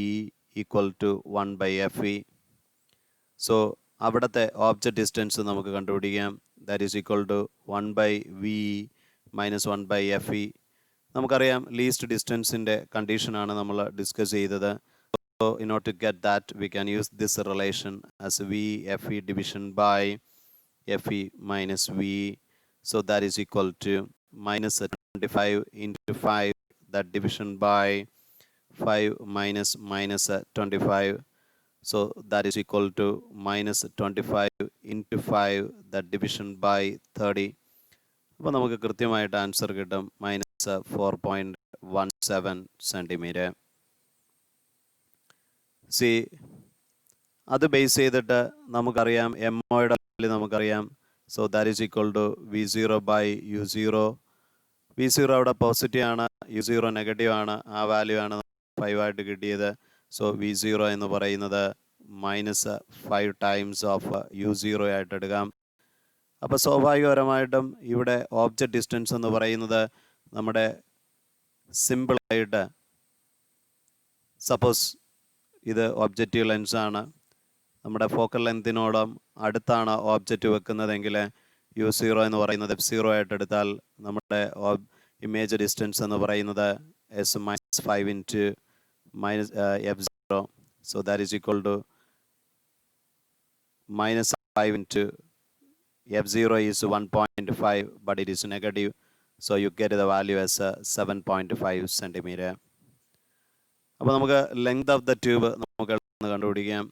= 1/FE. സോ അവിടുത്തെ ഓബ്ജക്റ്റ് ഡിസ്റ്റൻസ് നമുക്ക് കണ്ടുപിടിക്കാം. That is equal to 1/VE - 1/FE. നമുക്കറിയാം ലീസ്റ്റ് ഡിസ്റ്റൻസിൻ്റെ കണ്ടീഷനാണ് നമ്മൾ ഡിസ്കസ് ചെയ്തത്. So in order to get that we can use this relation as VFE division by FE minus VE. So that is equal to -25 into 5, that division by 5 minus 25. So that is equal to -25 into 5, that division by 30. അപ്പോൾ നമുക്ക് കൃത്യമായിട്ട് answer കിട്ടും -4.17 centimetre. C അത് base ചെയ്തിട്ട് നമുക്കറിയാം MOയുടെ value നമുക്കറിയാം. So that is equal to V0/U0. V0 അവിടെ പോസിറ്റീവ് ആണ്, U0 നെഗറ്റീവ് ആണ്. ആ വാല്യൂ ആണ് 5 ആയിട്ട് കിട്ടിയത്. സോ V0 എന്ന് പറയുന്നത് -5 ടൈംസ് ഓഫ് U0 ആയിട്ട് എടുക്കാം. അപ്പോൾ സ്വാഭാവികപരമായിട്ടും ഇവിടെ ഓബ്ജക്റ്റ് ഡിസ്റ്റൻസ് എന്ന് പറയുന്നത് നമ്മുടെ സിമ്പിളായിട്ട് സപ്പോസ് ഇത് ഒബ്ജക്റ്റീവ് ലെൻസാണ്, നമ്മുടെ ഫോക്കൽ ലെങ്തിനോടും അടുത്താണ് ഓബ്ജക്റ്റ് വെക്കുന്നതെങ്കിൽ U0 എന്ന് പറയുന്നത് F0 ആയിട്ട് എടുത്താൽ നമ്മുടെ ഇമേജ് ഡിസ്റ്റൻസ് എന്ന് പറയുന്നത് S-5 into F0. So that is equal to -5 into F0 is 1.5, but it is negative. So you get the value as 7.5 centimeter. അപ്പോൾ നമുക്ക് ലെങ്ത് ഓഫ് ദ ട്യൂബ് നമുക്ക് കണ്ടുപിടിക്കാം.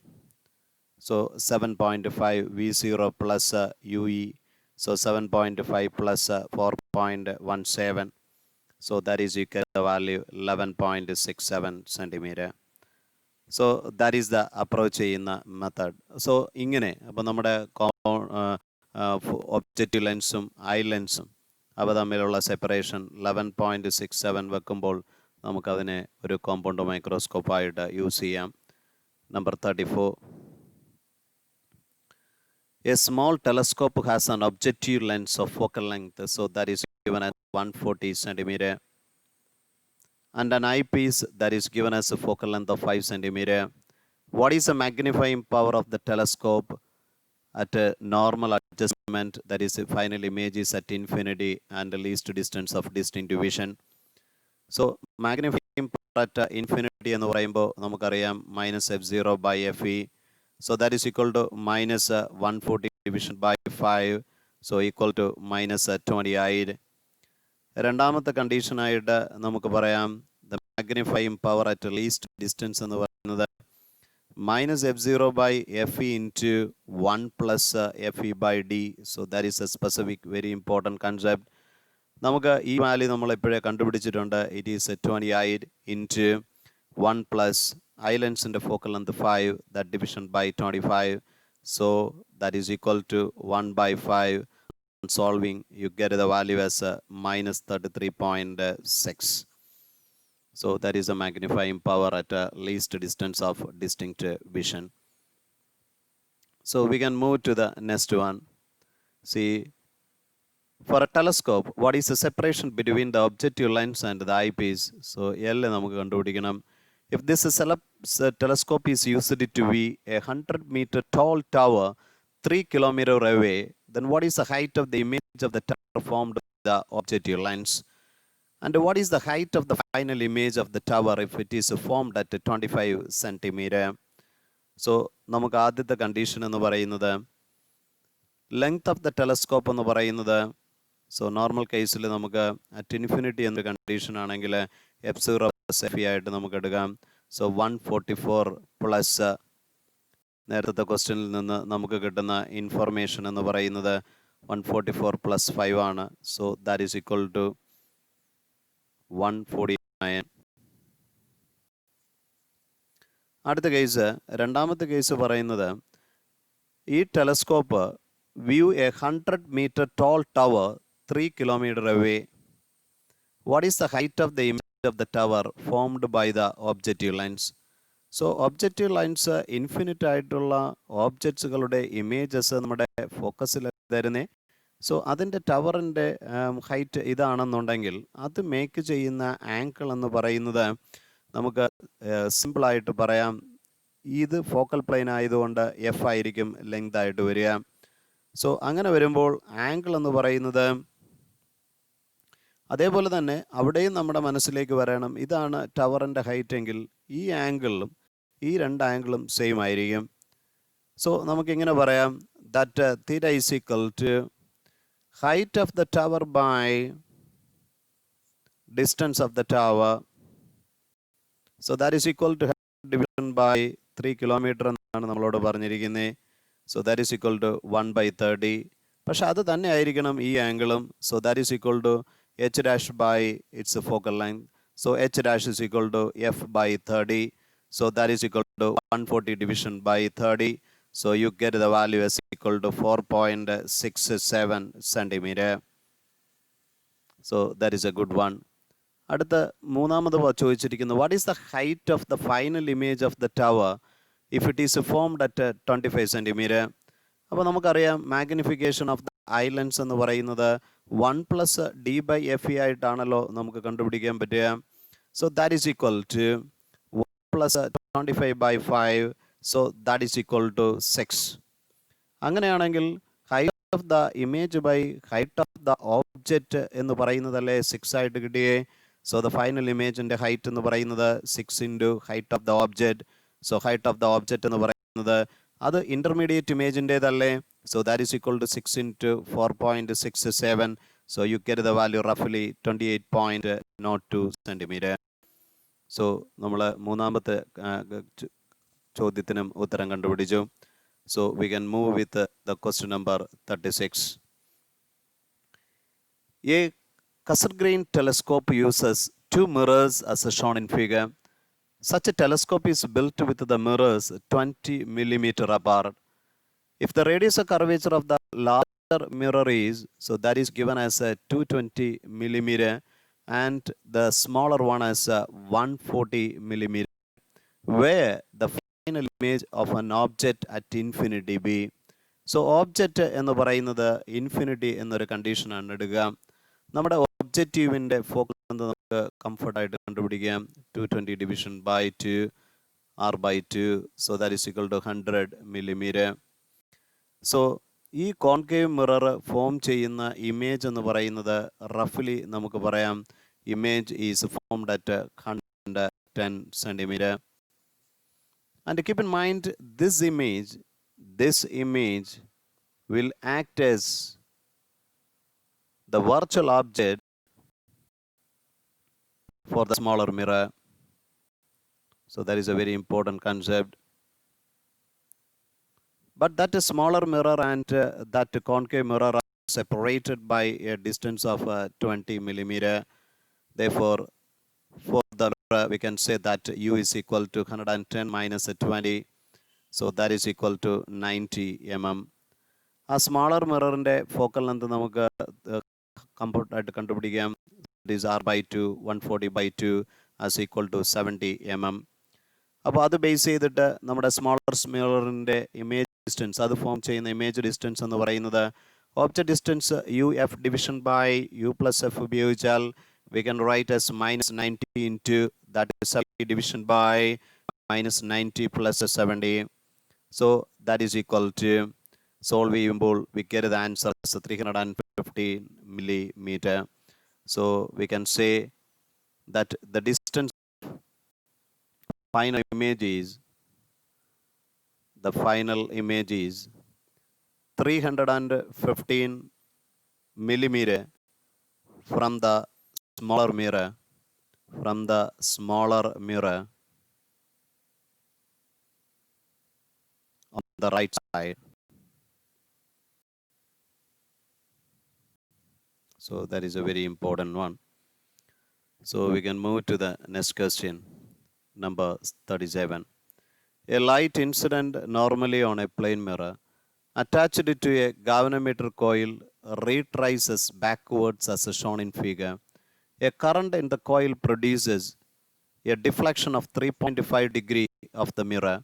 So 7.5 V0 plus UE. So 7.5 plus 4.17. So that is equal to the value 11.67 centimeter. So that is the approach in the method. So ഇങ്ങനെ അപ്പോൾ നമ്മുടെ objective ലെൻസും I ലെൻസും അവ തമ്മിലുള്ള separation 11.67 വെക്കുമ്പോൾ നമുക്കതിനെ ഒരു കോമ്പൗണ്ട് മൈക്രോസ്കോപ്പായിട്ട് യൂസ് ചെയ്യാം. Number 34. A small telescope has an objective lens of focal length, so that is given as 140 centimeter, and an eyepiece that is given as a focal length of 5 centimeter. What is the magnifying power of the telescope at a normal adjustment, that is final image is at infinity and the least distance of distinct vision? So magnifying at infinity എന്ന് പറയുമ്പോൾ നമുക്കറിയാം minus f0 by fe. So that is equal to minus 140 division by 5. So equal to minus 28. രണ്ടാമത്തെ കണ്ടീഷനായിട്ട് നമുക്ക് പറയാം the magnifying power at least distance എന്ന് പറയുന്നത് minus f0 by fe into 1 plus fe by d. So that is a specific very important concept. നമുക്ക് ഈ value നമ്മൾ എപ്പോഴേ കണ്ടുപിടിച്ചിട്ടുണ്ട്. ഇറ്റ് ഈസ് 28 ഇൻറ്റു 1 പ്ലസ് ഐലൻഡ്സിൻ്റെ focal length 5 that division by 25. So that is equal to 1 by 5. Solving you get the value as minus 33.6. So that is the magnifying power at least distance of distinct vision. So we can move to the next one. See, for a telescope, what is the separation between the objective lens and the eyepiece? So L നമുക്ക് കണ്ടുപിടിക്കണം. If this telescope is used to be a 100-meter tall tower 3 kilometers away, then what is the height of the image of the tower formed by the objective lens? And what is the height of the final image of the tower if it is formed at 25 centimeter? So നമുക്ക് ആദ്യത്തെ condition എന്ന് പറയുന്നത് length of the telescope എന്ന് പറയുന്നത്, so normal കേസിൽ നമുക്ക് at infinity എന്ന condition ആണെങ്കിൽ f0 f ആയിട്ട് നമുക്ക് എടുക്കാം. സോ 144 പ്ലസ് നേരത്തെ ക്വസ്റ്റ്യനിൽ നിന്ന് നമുക്ക് കിട്ടുന്ന ഇൻഫർമേഷൻ എന്ന് പറയുന്നത് 144 പ്ലസ് 5 ആണ്. So that is equal to 149. അടുത്ത കേസ്, രണ്ടാമത്തെ കേസ് പറയുന്നത് ഈ telescope view a 100-meter tall tower 3 kilometers away. What is the height of the image of the tower formed by the objective lens? So objective lens infinite ആയിട്ടുള്ള ഓബ്ജക്ട്സുകളുടെ images നമ്മുടെ ഫോക്കസിൽ തരുന്നേ. So അതിൻ്റെ ടവറിൻ്റെ height ഇതാണെന്നുണ്ടെങ്കിൽ അത് make ചെയ്യുന്ന angle എന്ന് പറയുന്നത് നമുക്ക് സിമ്പിളായിട്ട് പറയാം, ഇത് ഫോക്കൽ പ്ലെയിൻ ആയതുകൊണ്ട് എഫ് ആയിരിക്കും ലെങ്ത് ആയിട്ട് വരിക. സോ അങ്ങനെ വരുമ്പോൾ ആംഗിൾ എന്ന് പറയുന്നത് അതേപോലെ തന്നെ അവിടെയും നമ്മുടെ മനസ്സിലേക്ക് വരണം, ഇതാണ് ടവറിൻ്റെ ഹൈറ്റ് എങ്കിൽ ഈ ആംഗിളും ഈ രണ്ട് ആംഗിളും സെയിം ആയിരിക്കും. സോ നമുക്കിങ്ങനെ പറയാം that theta is equal to height of the tower by distance of the tower. So that is equal to division by 3 kilometer എന്നാണ് നമ്മളോട് പറഞ്ഞിരിക്കുന്നത്. So that is equal to 1/30. പക്ഷെ അത് തന്നെ ആയിരിക്കണം ഈ ആംഗിളും. So that is equal to h dash by its focal length. So h dash is equal to f by 30. So that is equal to 140 division by 30. So you get the value as equal to 4.67 centimeter. So that is a good one. അടുത്ത മൂന്നാമത് ചോദിച്ചിരിക്കുന്നു, what is the height of the final image of the tower if it is formed at 25 centimeter? അപ്പോൾ നമുക്കറിയാം magnification of the islands എന്ന് പറയുന്നത് 1 plus D by F E ആയിട്ടാണല്ലോ നമുക്ക് കണ്ടുപിടിക്കാൻ പറ്റുക. So that is equal to 1 plus 25/5. So that is equal to 6. അങ്ങനെയാണെങ്കിൽ height of the image by height of the object എന്ന് പറയുന്നതല്ലേ 6 ആയിട്ട് കിട്ടിയേ. സോ ദ ഫൈനൽ ഇമേജിൻ്റെ ഹൈറ്റ് എന്ന് പറയുന്നത് 6 into height of the object. So height of the object എന്ന് പറയുന്നത് അത് ഇൻ്റർമീഡിയറ്റ് ഇമേജിൻ്റേതല്ലേ. So that is equal to 6 into 4.67. So you get the value റഫ്ലി 28.02 centimeter. സോ നമ്മൾ മൂന്നാമത്തെ ചോദ്യത്തിനും ഉത്തരം കണ്ടുപിടിച്ചു. So we can move with the question number 36. A Cassegrain telescope uses 2 mirrors as shown in figure. Such a telescope is built with the mirrors 20 millimeter apart. If the radius of curvature of the larger mirror is, so that is given as 220 millimeter and the smaller one as 140 millimeter, where the final image of an object at infinity be. So object എന്ന് പറയുന്നത് infinity എന്നൊരു കണ്ടീഷനാണ് എടുക്കുക. നമ്മുടെ ഒബ്ജക്റ്റീവിൻ്റെ focal നമുക്ക് കംഫർട്ടായിട്ട് കണ്ടുപിടിക്കാം. 220 division by 2 r/2. So that is equal to 100 millimeter. So ഈ കോൺകേവ് മിറർ ഫോം ചെയ്യുന്ന ഇമേജ് എന്ന് പറയുന്നത് റഫ്ലി നമുക്ക് പറയാം image is formed at 100 10 centimeter. And keep in mind this image will act as the virtual object for the smaller mirror. So that is a very important concept. But that smaller mirror and that concave mirror are separated by a distance of 20 millimeter. Therefore, for the mirror, we can say that U is equal to 110 minus 20. So that is equal to 90 mm. ആ smaller മിററിൻ്റെ focal length നമുക്ക് കംഫർട്ടായിട്ട് കണ്ടുപിടിക്കാം. It is R by 2, 140 by 2 as equal to 70 mm. അപ്പോൾ അത് base ചെയ്തിട്ട് നമ്മുടെ smaller മിററിൻ്റെ ഇമേജ് ഡിസ്റ്റൻസ്, അത് ഫോം ചെയ്യുന്ന ഇമേജ് ഡിസ്റ്റൻസ് എന്ന് പറയുന്നത് object distance UF division by U+F ഉപയോഗിച്ചാൽ we can write as minus 90 into that is 70 division by minus 90 plus 70. So that is equal to, solve ചെയ്യുമ്പോൾ we get the answer as 350 millimeter. So we can say that the distance final image is 315 millimeter from the smaller mirror on the right side. So that is a very important one. So we can move to the next question, number 37. A light incident normally on a plane mirror attached to a galvanometer coil retraces backwards as shown in figure. A current in the coil produces a deflection of 3.5 degree of the mirror.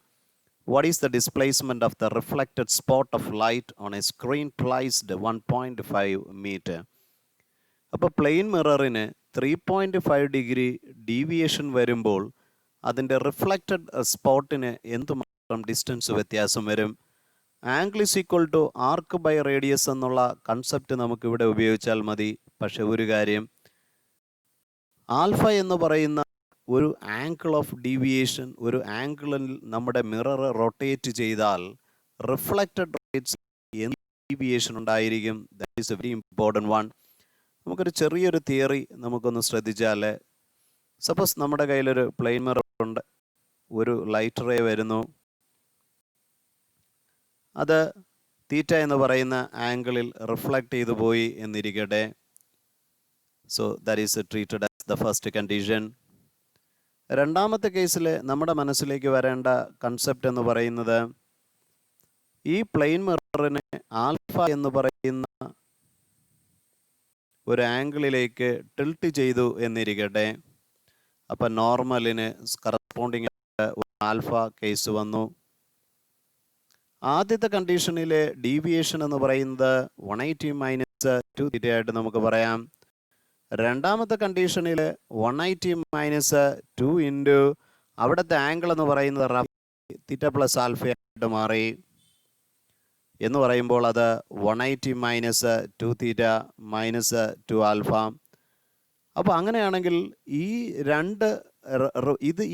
What is the displacement of the reflected spot of light on a screen placed 1.5 meter? അപ്പോൾ plane മിററിന് 3.5 degree deviation വരുമ്പോൾ അതിൻ്റെ reflected സ്പോട്ടിന് എന്തുമാത്രം distance വ്യത്യാസം വരും? Angle is equal to arc by radius എന്നുള്ള concept നമുക്കിവിടെ ഉപയോഗിച്ചാൽ മതി. പക്ഷെ ഒരു കാര്യം, ആൽഫ എന്ന് പറയുന്ന ഒരു ആംഗിൾ ഓഫ് ഡീവിയേഷൻ, ഒരു ആംഗിളിൽ നമ്മുടെ മിറർ റൊട്ടേറ്റ് ചെയ്താൽ റിഫ്ലക്റ്റഡ് റേറ്റ്സ് എന്ത് ഡീവിയേഷൻ ഉണ്ടായിരിക്കും? That is a very important one. നമുക്കൊരു ചെറിയൊരു തിയറി നമുക്കൊന്ന് ശ്രദ്ധിച്ചാൽ, സപ്പോസ് നമ്മുടെ കയ്യിലൊരു പ്ലെയിൻ മിറർ ഉണ്ട്, ഒരു ലൈറ്റ് റേ വരുന്നു, അത് തീറ്റ എന്ന് പറയുന്ന ആംഗിളിൽ റിഫ്ലക്റ്റ് ചെയ്തു പോയി എന്നിരിക്കട്ടെ. So that is treated as the first condition. രണ്ടാമത്തെ കേസിൽ നമ്മുടെ മനസ്സിലേക്ക് വരേണ്ട കൺസെപ്റ്റ് എന്ന് പറയുന്നത്, ഈ പ്ലെയിൻ മിററിനെ ആൽഫ എന്ന് പറയുന്ന ഒരു ആംഗിളിലേക്ക് ടിൽറ്റ് ചെയ്തു എന്നിരിക്കട്ടെ. അപ്പം നോർമലിന് കറസ്പോണ്ടിങ് ഒരു ആൽഫ കേസ് വന്നു. ആദ്യത്തെ കണ്ടീഷനിലെ ഡീവിയേഷൻ എന്ന് പറയുന്നത് 180 മൈനസ് 2 തീറ്റ ആയിട്ട് നമുക്ക് പറയാം. രണ്ടാമത്തെ കണ്ടീഷനിൽ 180 മൈനസ് 2 ഇൻറ്റു അവിടുത്തെ ആംഗിൾ എന്ന് പറയുന്നത് തീറ്റ പ്ലസ് ആൽഫയായിട്ട് മാറി എന്ന് പറയുമ്പോൾ അത് 180 മൈനസ് 2 തീറ്റ മൈനസ് 2 ആൽഫ. അപ്പോൾ അങ്ങനെയാണെങ്കിൽ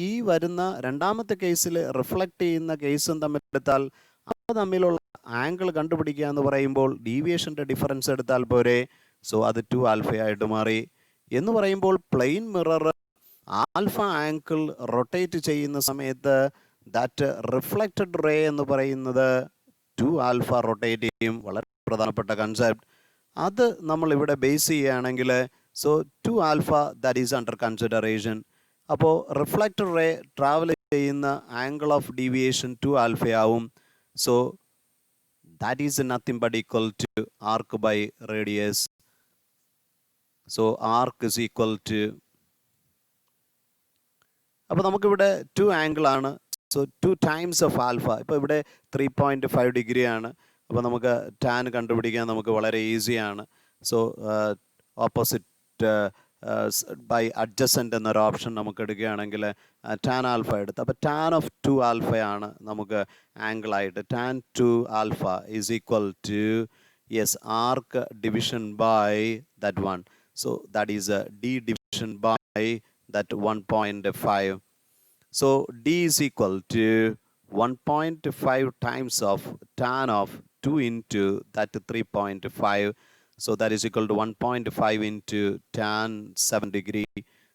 ഈ വരുന്ന രണ്ടാമത്തെ കേസിൽ റിഫ്ലക്റ്റ് ചെയ്യുന്ന കേസും തമ്മിൽ എടുത്താൽ അത് തമ്മിലുള്ള ആംഗിൾ കണ്ടുപിടിക്കുക എന്ന് പറയുമ്പോൾ ഡീവിയേഷൻ്റെ ഡിഫറൻസ് എടുത്താൽ പോരെ. സോ അത് 2 ആൽഫയായിട്ട് മാറി എന്ന് പറയുമ്പോൾ plane mirror alpha angle rotate ചെയ്യുന്ന സമയത്ത് ദാറ്റ് റിഫ്ലക്റ്റഡ് റേ എന്ന് പറയുന്നത് 2 ആൽഫ റൊട്ടേറ്റ് ചെയ്യും. വളരെ പ്രധാനപ്പെട്ട കൺസെപ്റ്റ്. അത് നമ്മളിവിടെ ബേസ് ചെയ്യുകയാണെങ്കിൽ so 2 alpha that is under consideration. അപ്പോൾ റിഫ്ലക്റ്റഡ് റേ ട്രാവൽ ചെയ്യുന്ന ആംഗിൾ ഓഫ് ഡീവിയേഷൻ 2 ആൽഫയാവും. So that is nothing but equal to arc by radius. So arc is equal to, അപ്പോൾ നമുക്കിവിടെ 2 ആംഗിളാണ്. So 2 times of alpha. ഇപ്പോൾ ഇവിടെ 3.5 degree ആണ്. അപ്പോൾ നമുക്ക് ടാൻ കണ്ടുപിടിക്കാൻ നമുക്ക് വളരെ ഈസിയാണ്. സോ ഓപ്പോസിറ്റ് ബൈ അഡ്ജസൻറ്റ് എന്നൊരു ഓപ്ഷൻ നമുക്ക് എടുക്കുകയാണെങ്കിൽ ടാൻ ആൽഫ എടുത്ത്, അപ്പോൾ ടാൻ ഓഫ് 2 ആൽഫയാണ് നമുക്ക് ആംഗിളായിട്ട്. Tan 2 alpha is equal to arc division by that 1. So that is D division by that 1.5. So D is equal to 1.5 times of tan of 2 into that 3.5. So that is equal to 1.5 into tan 7 degree.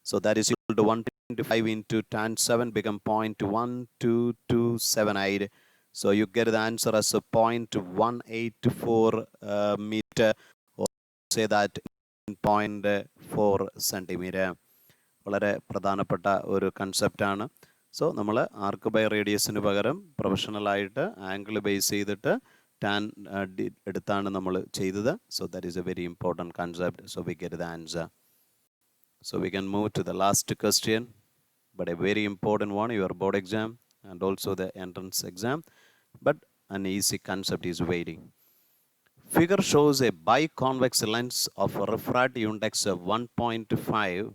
So that is equal to 1.5 into tan 7 become 0.12278. So you get the answer as a 0.184 meter, or say that 0.4 centimeter. വളരെ പ്രധാനപ്പെട്ട ഒരു കൺസെപ്റ്റാണ്. So നമ്മൾ ആർക്ക് by റേഡിയസിന് പകരം പ്രൊഫഷണലായിട്ട് angle base ചെയ്തിട്ട് tan എടുത്താണ് നമ്മൾ ചെയ്തത്. So that is a very important concept. So we get the answer. So we can move to the last question, but a very important one, your board exam and also the entrance exam, but an easy concept is waiting. Figure shows a biconvex lens of a refractive index of 1.5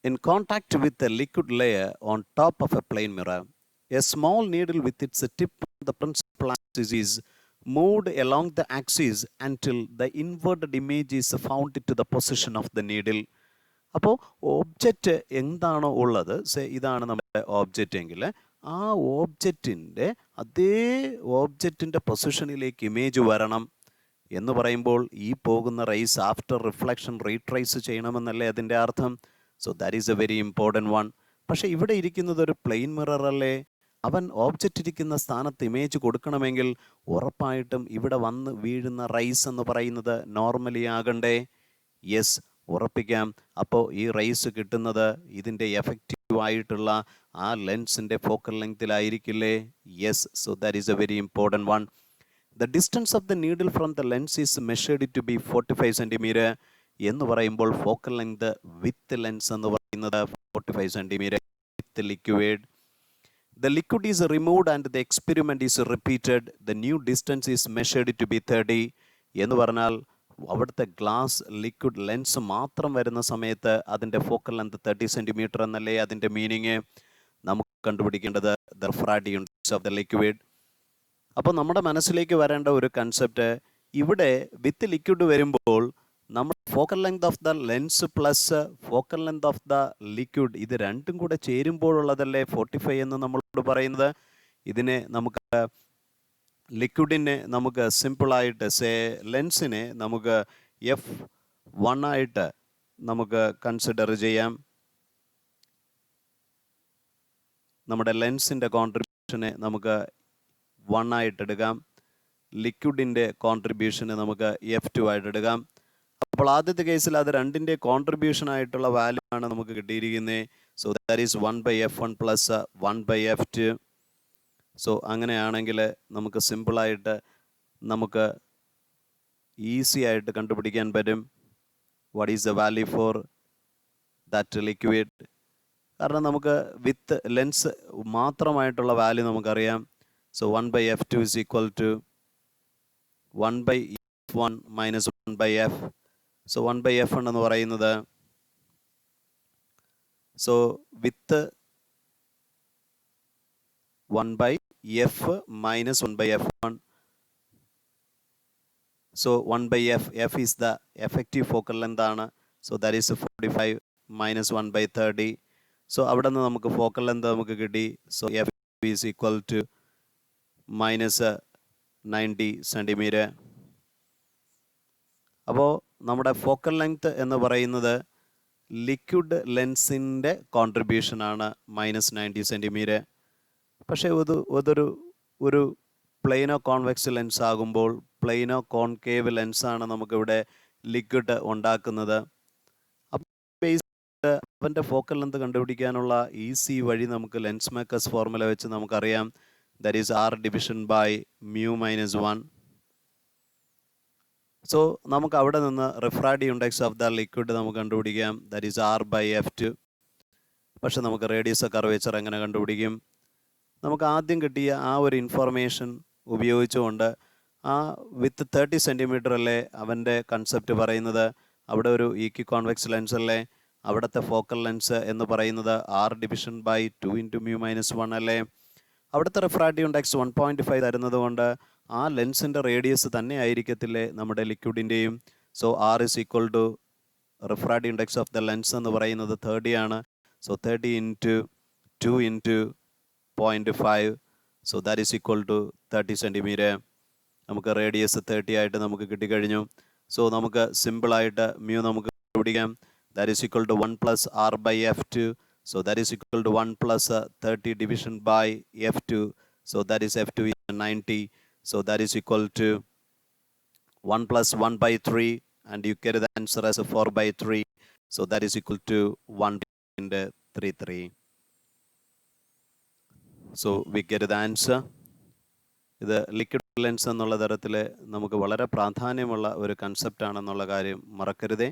in contact with a liquid layer on top of a plane mirror. A small needle with its tip on the principal axis is moved along the axis until the inverted image is found to the position of the needle. അപ്പോൾ object എന്താണോ ഉള്ളത്, ഇതാണ് നമ്മുടെ object എങ്കിൽ ആ ഓബ്ജക്റ്റിൻ്റെ അതേ ഓബ്ജക്റ്റിൻ്റെ പൊസിഷനിലേക്ക് image വരണം എന്ന് പറയുമ്പോൾ ഈ പോകുന്ന റേസ് ആഫ്റ്റർ റിഫ്ലക്ഷൻ റീട്രേസ് ചെയ്യണമെന്നല്ലേ അതിൻ്റെ അർത്ഥം. So that is a very important one. പക്ഷേ ഇവിടെ ഇരിക്കുന്നത് ഒരു പ്ലെയിൻ മിറർ അല്ലേ, അവൻ ഓബ്ജക്റ്റ് ഇരിക്കുന്ന സ്ഥാനത്ത് ഇമേജ് കൊടുക്കണമെങ്കിൽ ഉറപ്പായിട്ടും ഇവിടെ വന്ന് വീഴുന്ന റൈസ് എന്ന് പറയുന്നത് നോർമലി ആകണ്ടേ? യെസ്, ഉറപ്പിക്കാം. അപ്പോൾ ഈ റൈസ് കിട്ടുന്നത് ഇതിൻ്റെ എഫക്റ്റീവ് ആയിട്ടുള്ള ആ ലെൻസിൻ്റെ ഫോക്കൽ ലെങ്തിലായിരിക്കില്ലേ? Yes. So that is a very important one. The distance of the needle from the lens is measured to be 45 centimeter എന്ന് പറയുമ്പോൾ ഫോക്കൽ ലെങ്ത് വിത്ത് ലെൻസ് എന്ന് പറയുന്നത് 45 centimeter with liquid. The liquid is removed and the experiment is repeated. The new distance is measured to be 30 എന്ന് പറഞ്ഞാൽ അവിടുത്തെ glass liquid lens മാത്രം വരുന്ന സമയത്ത് അതിൻ്റെ ഫോക്കൽ ലെങ്ത് 30 centimeter എന്നല്ലേ അതിൻ്റെ മീനിങ്. നമുക്ക് കണ്ടുപിടിക്കേണ്ടത് the refractive index of the liquid. അപ്പോൾ നമ്മുടെ മനസ്സിലേക്ക് വരേണ്ട ഒരു കൺസെപ്റ്റ്, ഇവിടെ വിത്ത് ലിക്വിഡ് വരുമ്പോൾ നമ്മൾ focal length of the lens plus focal length of the liquid ഇത് രണ്ടും കൂടെ ചേരുമ്പോഴുള്ളതല്ലേ 45 എന്ന് നമ്മളോട് പറയുന്നത്. ഇതിനെ നമുക്ക് ലിക്വിഡിനെ നമുക്ക് സിമ്പിളായിട്ട് ലെൻസിനെ നമുക്ക് F1 ആയിട്ട് നമുക്ക് കൺസിഡർ ചെയ്യാം. നമ്മുടെ ലെൻസിൻ്റെ കോൺട്രിബ്യൂഷനെ നമുക്ക് 1 ആയിട്ട് എടുക്കാം, ലിക്വിഡിൻ്റെ കോൺട്രിബ്യൂഷന് നമുക്ക് F2 ആയിട്ട് എടുക്കാം. അപ്പോൾ ആദ്യത്തെ കേസിൽ അത് രണ്ടിൻ്റെ കോൺട്രിബ്യൂഷൻ ആയിട്ടുള്ള വാല്യൂ ആണ് നമുക്ക് കിട്ടിയിരിക്കുന്നത്. So that is 1/F1 plus 1/F2. So അങ്ങനെയാണെങ്കിൽ നമുക്ക് സിമ്പിളായിട്ട് നമുക്ക് ഈസി ആയിട്ട് കണ്ടുപിടിക്കാൻ പറ്റും what is the value for that liquid. കാരണം നമുക്ക് വിത്ത് ലെൻസ് മാത്രമായിട്ടുള്ള വാല്യൂ നമുക്കറിയാം. So 1/F2 is equal to 1/F1 minus 1/F. So 1/F1 എന്ന് പറയുന്നത്, so with 1/F minus 1/F1. So 1/F, F is the effective focal length ആണ്. So that is 45 minus 1/30. So അവിടെ നിന്ന് നമുക്ക് focal length നമുക്ക് കിട്ടി. So F is equal to minus 90 centimeter. അപ്പോൾ നമ്മുടെ ഫോക്കൽ ലെങ്ത് എന്ന് പറയുന്നത് ലിക്വിഡ് ലെൻസിൻ്റെ കോൺട്രിബ്യൂഷനാണ് -90 centimeter. പക്ഷേ ഒരു പ്ലെയിനോ കോൺവെക്സ് ലെൻസ് ആകുമ്പോൾ പ്ലെയിനോ കോൺകേവ് ലെൻസാണ് നമുക്കിവിടെ ലിക്വിഡ് ഉണ്ടാക്കുന്നത്. അപ്പോൾ അവൻ്റെ ഫോക്കൽ ലെങ്ത് കണ്ടുപിടിക്കാനുള്ള ഈസി വഴി നമുക്ക് ലെൻസ് മേക്കേഴ്സ് ഫോർമുല വെച്ച് നമുക്കറിയാം. That is R division by mu minus 1. So നമുക്ക് അവിടെ നിന്ന് refractive index of the liquid നമുക്ക് കണ്ടുപിടിക്കാം. That is R/F2. പക്ഷെ നമുക്ക് റേഡിയസ് ഓഫ് കർവേച്ചർ എങ്ങനെ കണ്ടുപിടിക്കും? നമുക്ക് ആദ്യം കിട്ടിയ ആ ഒരു ഇൻഫർമേഷൻ ഉപയോഗിച്ചുകൊണ്ട് ആ വിത്ത് 30 centimeter അല്ലേ അവൻ്റെ കൺസെപ്റ്റ് പറയുന്നത്. അവിടെ ഒരു ഈക്വി കോൺവെക്സ് ലെൻസ് അല്ലേ, അവിടുത്തെ ഫോക്കൽ ലെൻസ് എന്ന് പറയുന്നത് R division by 2 into mu minus 1 അല്ലേ. അവിടുത്തെ റിഫ്രാക്റ്റീവ് ഇൻഡെക്സ് 1.5 തരുന്നത് കൊണ്ട് ആ ലെൻസിൻ്റെ റേഡിയസ് തന്നെ ആയിരിക്കത്തില്ലേ നമ്മുടെ ലിക്വിഡിൻ്റെയും. So R is equal to refractive index of the lens എന്ന് പറയുന്നത് 30 ആണ്. So 30 into 2 into 0.5. So that is equal to 30 centimeter. നമുക്ക് റേഡിയസ് 30 ആയിട്ട് നമുക്ക് കിട്ടിക്കഴിഞ്ഞു. സോ നമുക്ക് സിമ്പിളായിട്ട് മ്യൂ നമുക്ക് കണ്ടുപിടിക്കാം. That is equal to 1 plus R by F2. So that is equal to 1 plus 30 division by F2. So that is F2 is 90. So that is equal to 1 plus 1 by 3, and you get the answer as a 4 by 3. So that is equal to 1.33. So we get the answer. ഇത് liquid lens എന്നുള്ള തരത്തിൽ നമുക്ക് വളരെ പ്രാധാന്യമുള്ള ഒരു concept ആണെന്നുള്ള കാര്യം മറക്കരുതേ.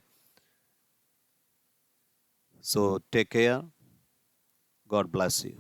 So take care. God bless you.